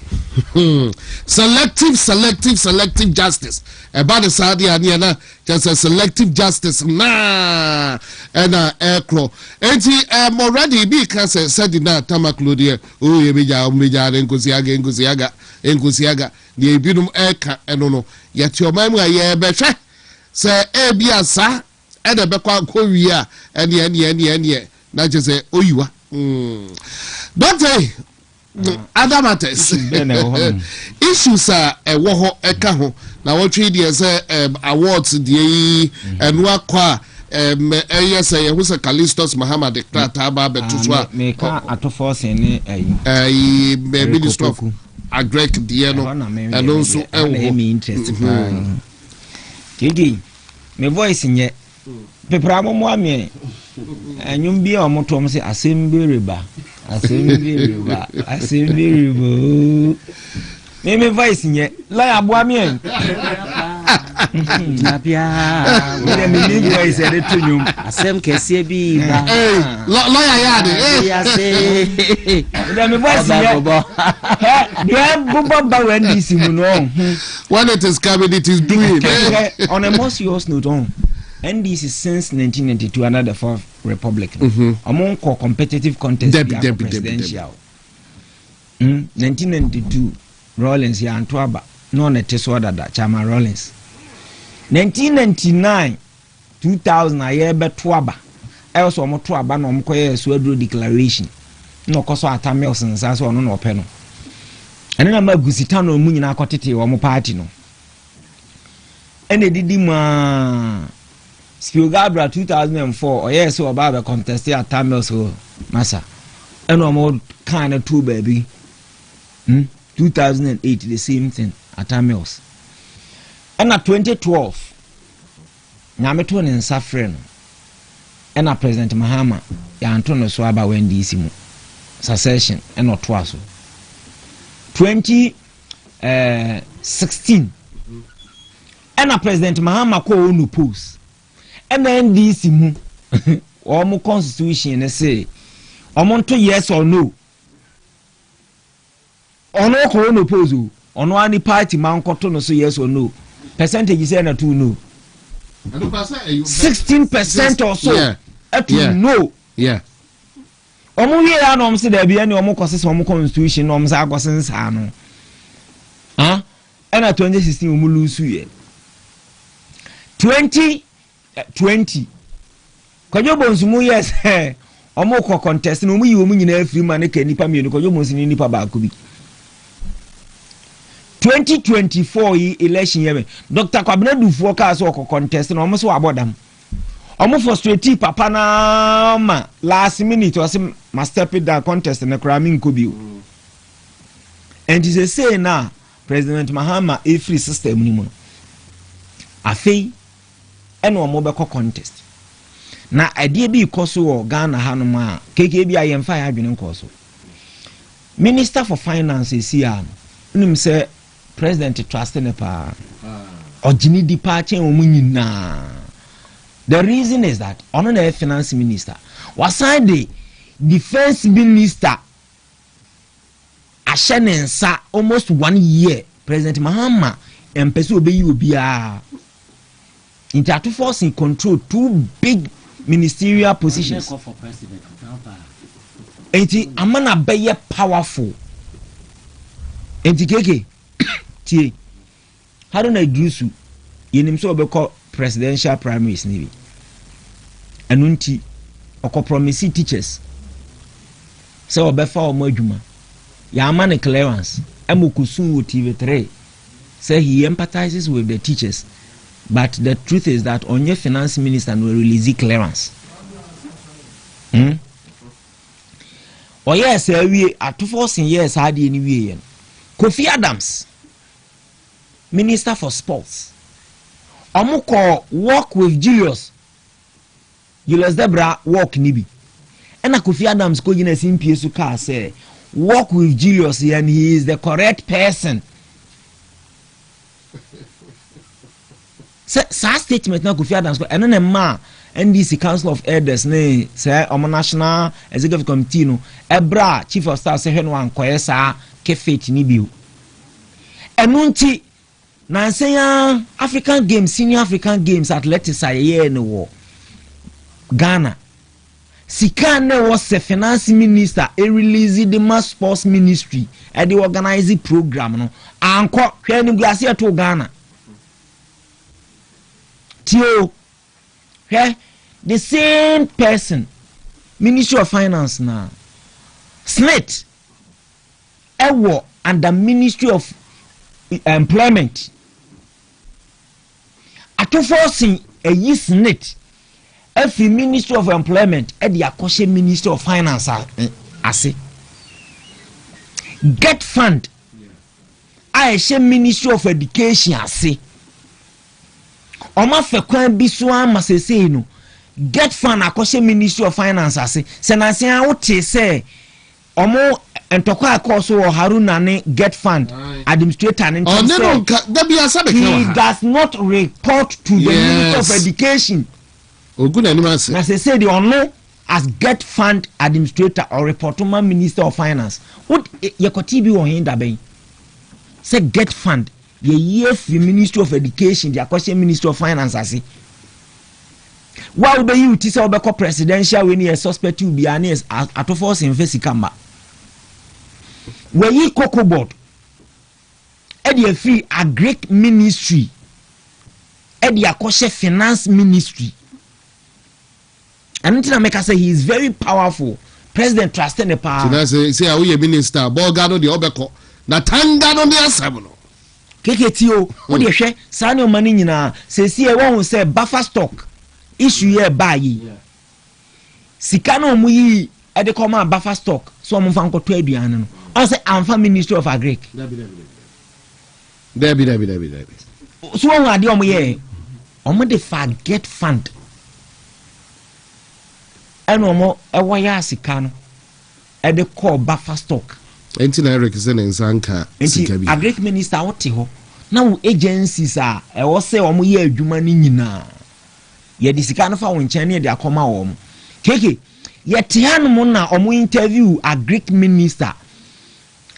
Selective justice about the Saudi Aniana just a selective justice na and airclaw enti already because said na tamaklo there oh ye meja enkusiaga the binum eka eno yet your mama ye behwe say ebiasa e de bekwa kowi a ene na je say oyiwa don't other matters issues are wo eka ho na what trade is awards the enwa kwa yes who say Callistus Muhammad declare taba betuswa make ato force ni minister of agrek the no and also me interest kidi me voice nye pepra mo ame anyum bi o moto mo say asemberiba me voice nye la abo ame Napia we me voice e de tonyum asem kese bi ba lawyer yard ya say me voice nye dia buba ba NDC mu no when it is coming it is doing on a more serious note on NDC since 1992 under the Fourth Republic among competitive contest presidential 1992 Rollins ya Antoaba no ne teso dada Chama Rollins 1999 2000 aye betuaba else omo tuaba no omkoye suadro declaration no koso atamels nsa so ono no ope no ene na magusita no mu nyina akotete omo party no ene didi ma Spiogabra 2004 oye so oba be contest atamels so masa ene omo kind of two baby 2008 the same thing atamels and at 2012 nyameto ne nsafre no and a President Mahama ya Antonio so aba when DC mu succession and not twice 2016 and a President Mahama ko onu post and then DC mu omo constitution ne say omo to yes or no ono ko onu post ono ani party man ko to no so yes or no percentage say na 2 no 16% or so. Yeah. No. Yeah. Omo ye ya no mse da bia ne omo kose omo constitution no mse agosen sa no. Ah? Ena 2016 omo lusu ye. 2020. Kojo bonsumu yes. Omo ko contest no omo yi omo nyina afiri ma ne ka nipa mienu kojo bonsumu nipa ba ko bi. 2024 election year Dr. Kwabena Dufuo ka so contest no omo so abodam omo frustrate papa na ma last minute o say ma step it down contest na krami nkobi and is say na President Mahama a free system ni mu afei ene omo be contest na idea bi ikoso o Ghana hanom a keke bi ayemfa ya adwene nkoso Minister for Finance sia no nim say President trust nepa ojini departure omunyina. The reason is that on the finance minister was the defense minister ashenensa almost 1 year President Mahama empesi obeyi obia into to force in control 2 big ministerial positions enti amana be powerful enti keke tie Haruna Idrisu yenim so obekọ presidential primaries ni bi anunti oko promise teachers say obefa omo adwuma ya amane clearance amokusun wo TV3 say he empathizes with the teachers but the truth is that onye finance minister no release clearance oh yes we atofo sin yes ade ni wie yen Kofi Adams Minister for Sports Omuko work with Julius Debra work nibi and Kofi Adams ko yina simpie su ka say work with Julius and he is the correct person sa statement na Kofi Adams ko eno na ma NDC Council of Elders ne say omo National Executive Committee no ebra Chief of Staff say hwe no ankoye sa kefet nibi enunti na say African Games, Senior African Games athletics aye no wo Ghana. Sika ne was a finance minister e release the mass sports ministry e the organize program no anko hwe ni glass to Ghana. Tio hwe the same person Ministry of Finance na Smith ewo under Ministry of Employment atofosing a Smith every Ministry of Employment e the akoshe Ministry of Finance ase get fund I she Ministry of Education ase oma fekwan bi so ama sesei no get fund akoshe Ministry of Finance ase senanse a wote say omo entokwa akoso o Haruna ne get fund administrator ne he does not report to the Minister of Education na say the ono as get fund administrator or report to Minister of Finance what yekoti bi won hinda ben say get fund ye year the Ministry of Education the akoshe Ministry of Finance ase why be you ti say obeko presidential when you suspect you be an atofo sin face kamba we yi cocoa board ɛde free a Greek ministry ɛde akɔhyɛ finance ministry and until I say he is very powerful. President trusted the power. Say how you minister Bolgado the Obeko na tangado the asabno. KKTO what you share Sanyo money nyina say see one say buffer stock issue here buy sikano mu yi e de come buffer stock so mo fan ko to aduan no on say amfa ministry of agric Debi so one ade omo ye omo de forget fund eno mo e wo ya sika no e de call buffer stock enti na represent Nkansah sika bi agric minister wote ho na wo agencies a e wo se omo ye adwuma ni nyina ye de sika no fa wo nchen ne de akoma wo mo keke ye tianu mo na omo interview agric minister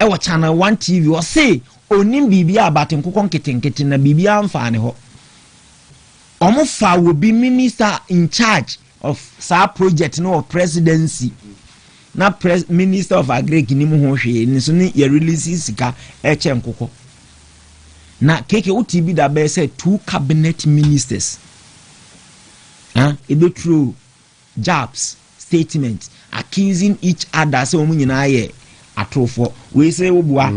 e wo channel 1 TV wo se onim bibia abate nkokon nketenkete na bibia amfa ne ho omo fa wo bi minister in charge of sa project no of presidency na minister of agric ni mu ho hwe ni so ni ye release sika eche nkoko na keke utibi da be say 2 cabinet ministers ebe true jobs statement accusing each other say omu nyina ye atrofo we say obua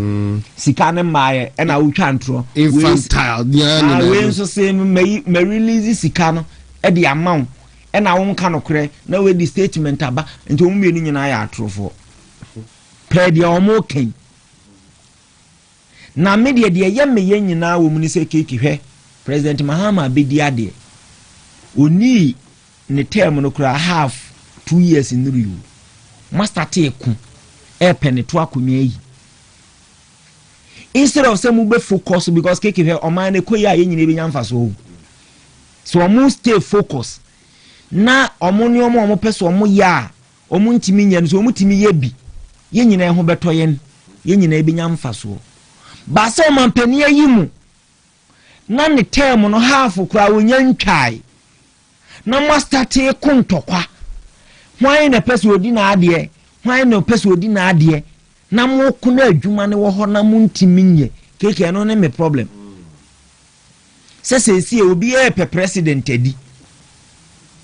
sika ne maaye e na wotwa ntro infantile we so say me release sika no e de amount e na won ka no kre na we di statement aba nti omu mienu nyina ye atrofo pe de omu ken na media de ye me ye nyina wo mu ni say keke hwe President Mahama bedi ade oni ne term no kra half 2 years in review master take e peneto akonwa yi instead of say mu be focus because keke hwe o man ne koyi a ye nyina be nyamfa so omu stay focus na omu ne omu pese omu ya omu ntimi nya so omu timi ye bi ye nyina ho beto ye nyina be nyamfa so ba se o man pani ayi mu na ne term no half kra wonya ntwai na master te kontokwa hwan na pese odi na ade hwan na pese odi na ade na mo kuna adwuma ne wo ho na mo ntimi nye keke no ne me problem se obi e pe president edi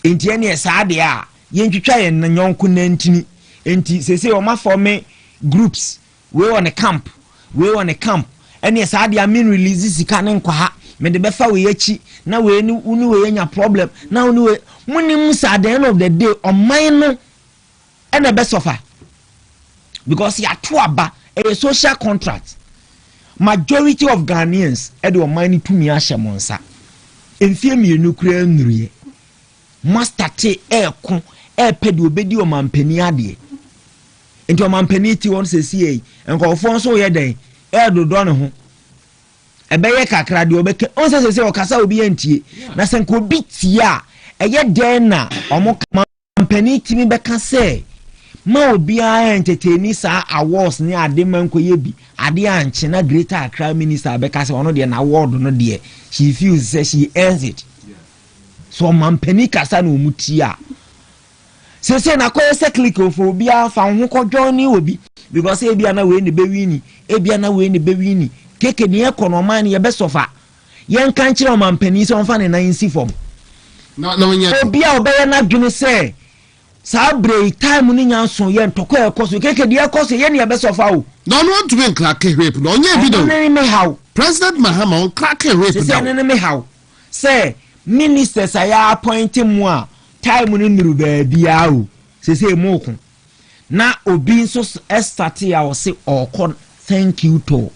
enti ene esa ade a ye ntwitwa ye na nyonko na ntini enti se o ma form groups we on a camp ene esa ade a mean release sika ne nkwa ha me de befa we yachi na we ni uni we nya problem na uni we munim sa at the end of the day on mine no ene be suffer because ya to aba a social contract majority of Ghanaians e de on mine to mi ahye monsa enfie mienu kura nruye master te ko pede obedi o mampani ade enti o mampani ti won se sie enkofo so ye den dodo ne ho ebeye kakra de obeke on se okasa obi antie na se nko bi tia eye den na omo mampani timi beka se ma obi a entertain sa awards ni ade manko ye bi ade anche na greater Accra minister beka se ono de na award no de she feels say she earns it so mampani kasa na omutia se na koye se click of obi a fa ho ko join obi because e bia na we ni bewini e bia na we ni bewini keke ni economy ni ye be sofa ye nka nchire o mampani so mfa ne nan si form no nya obi a obeye na dwene se sa break time ni nyanso ye ntoko ekoso keke di ekoso ye ni ye be sofa o no to be crack rape no nya bi do me how President Mahama on crack rape say no me how say ministers aya appoint mu a time ni nuru ba bia o say mo ko na obi nso start ya o say okon thank you to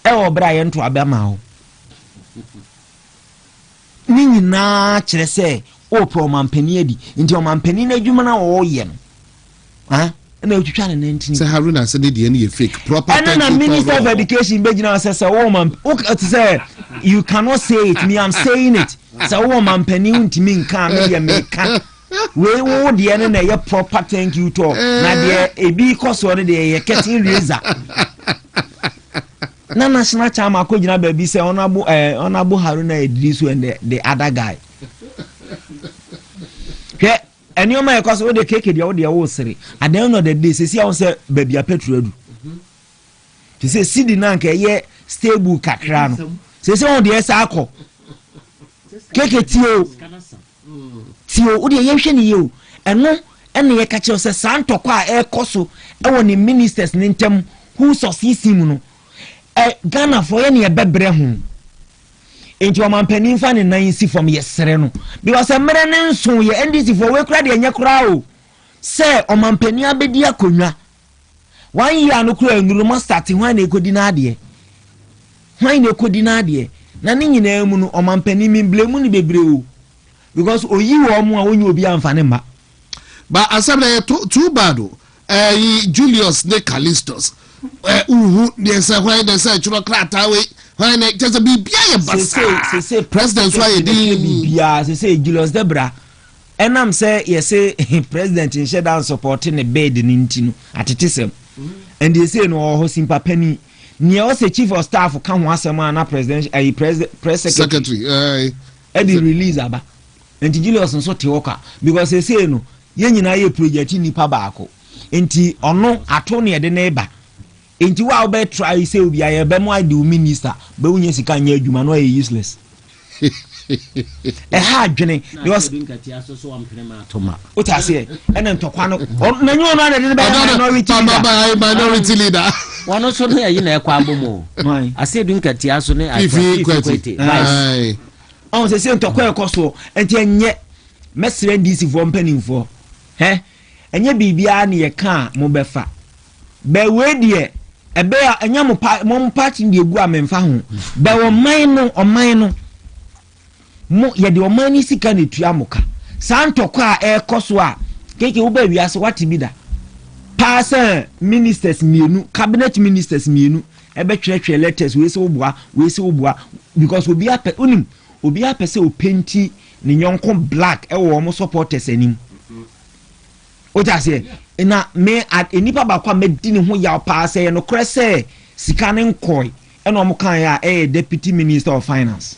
e obra ye nto abema o ni nyina kire say o pro mampani adi nti o mampani na adwuma na wo ye no na otwitwa ne nantini say Haruna say dey na fake proper and na minister of education be gina say wo man say you cannot say it me I'm saying it say wo mampani untimi nka me ye meka we wo de na ye proper thank you to na de ebi koso ne de ye ketting razor na national chairman ko gina ba bi say honorable Haruna Idrisu and the other guy ke eni o ma ekoso de keke de wo de wo sere at the end of the day say say baby a petrol adu to say sidi na nka ye stable kakra no se on de esa akọ keke tio wo de yehwe ne ye o eno ene ye ka che se santokọ a ekoso e woni ministers ne ntem who succeed mu no Ghana for ye ne bebre ho enti o man panin fa ne nan si from yesere no because emre ne nso ye NDC for we kura de enye kura o se o man panin abedi akonwa 1 year no kura nguruma start hwan na ekodi na ade na ne nyina mu no o man panin mi blame ni bebre o because oyi wo mu a onye obi amfane ma but asabla too bad Julius ne Callistus there's a why there's a churo krata we why na just be bia basa say president why dey bia say Julius Debra enam say yes say president in share down supporting the bed ni ntino atetesem and they say no ho simpa pani ne o say chief of staff ka ho asema na president press secretary the release aba and Julius nso te woka because they say no ye nyina ye project ni pa baako enti ono ato ne de na eba enti wa obe try say obi aye be mo ade minister be unye sika nya adwuma no ye useless ha adwene because what I say enen tokwa no na nyu no na de be minority leader wano so no ye na ekwa abomo ase du nkatia so ne kwete on se ntokwa ekoso enti enye mesre DC for mpanimfo enye bibia na ye ka mo befa be we de ebe enya mo party de egu amemfa ho be wo man no mo ye de o man ni sika na tua moka santokwa ekoso a keke wo ba wiase wati bi da pass ministers mienu cabinet ministers mienu ebe twetwe letters we se wo because obi apese o penti ni nyonko black e wo mo supporters anim o ta se na me enipa ba kwa medi ne ho ya pass e no krese sika ne nkoi e no mo kan ya deputy minister of finance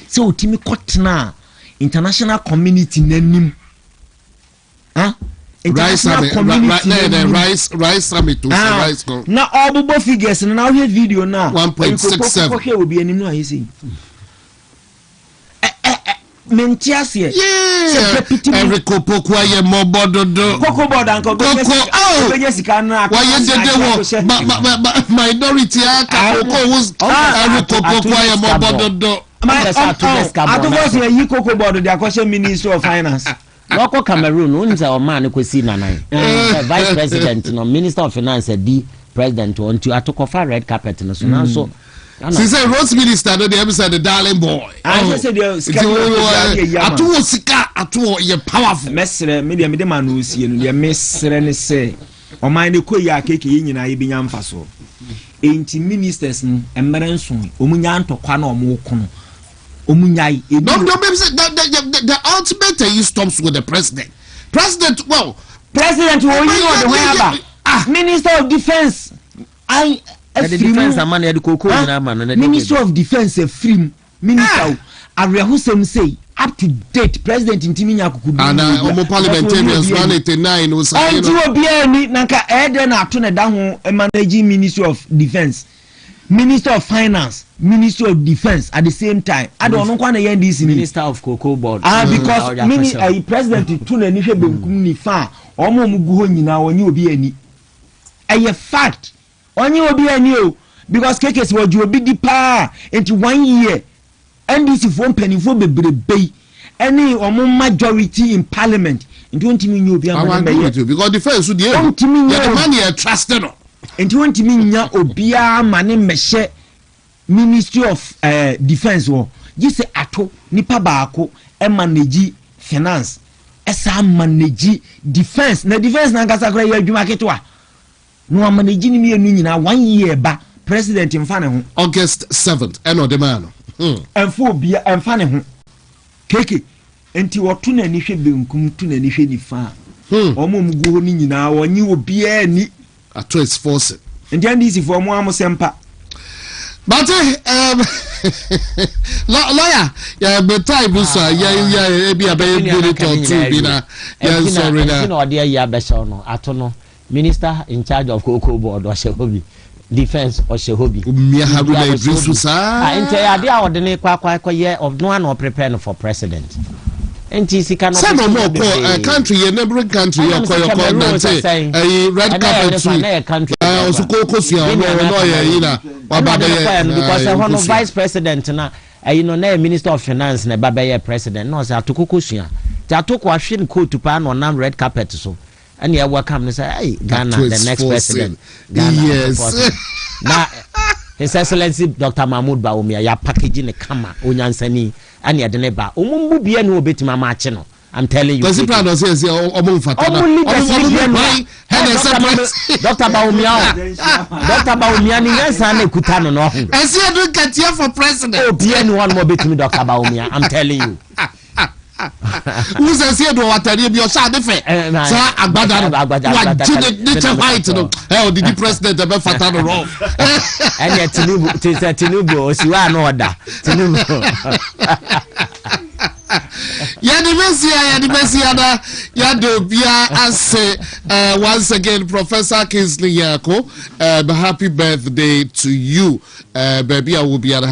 so timi kotna international community nanim international rice summit rice go na obubo figures na we video na 1.67 okay obi anim no ayesi mentiasie Enrico Poku aye mobododo Koko bodanko go sika na why dede wo minority aka Koko was Enrico Poku aye mobododo atufo se yi Koko bodo de akoshe minister of finance wako Cameroon unza o man kwesi nanan vice president no minister of finance di president on to atokofa red carpet no so now so she say Rose minister no dey say the darling boy I say the atu sika atu ye powerful mesre me de man no sie no de mesre ne say o man ne koyi akeke nyina ye binya mfaso enti ministers no emerenso omunya antokwa na omukono omunyai no the ultimate he stops with the president well president wo yi o de hoyaba minister of defense the defense amana ya Koko nyina ma no minister of defense free minister arehusem say up to date president ntimi nya kukudu ana omo parliamentarians 189 o say no obi ani nanka ede na ato ne da ho managing minister of defense minister of finance minister of defense at the same time ade ono kwa na ye this minister of Koko board because president to na ni hwe benkum ni fa omo mugu ho nyina onye obi ani eye fact onye obi ani o because kekes woju obi di pa into 1 year NDC for mpanifo bebrebe any omo majority in parliament into ntimi nya obi amana because the first so the man you trusted no into ntimi nya obi amane mehye ministry of defense wo gise ato nipa baako e manage finance esa manage defense na defense na ngasa kra ya adwuma ketwa no manage ni mienu nyina 1 year ba president mfane ho August 7th eno de man enfo bia emfane ho keke enti woto na ni hwe benkum to na ni hwe ni fa omo mugu ho ni nyina wonye obi ani ato is force enti andisi for mo amosempa but lawyer ya betai busa ya ebi abaye buru to bi na ya sorry na no ode ya be so no ato no minister in charge of Koko board o shehobi defense or shehobi Mia Haruna Idrisu sa ente ade a ode ne kwa ye of no one or prepare for president enti sika no say no more country ye neighboring country your red carpet also kokosia no ye na because one vice president na na minister of finance na baba ye president no say atokokosua ti atoko ahwe coat pa na nam red carpet so and you welcome say hey Ghana the next president Ghana yes na His Excellency Dr. Mahmoud Bawumia ya packaging the kama onyansani and ya de ba omumbu bia no obetima ma ache no I'm telling you because the plan was say omumfata Dr. Bawumia ni nyansa na ekuta no no ese do katia for president bia no one more betimi Dr. Bawumia I'm telling you who says here do watari bi o sha de fe sa agbada wa jide the white no eh did the president be fata no wrong and ya Tinubu osiwa no oda Tinubu ya the ya bia ase once again Professor Kingsley Yako happy birthday to you baby I will be at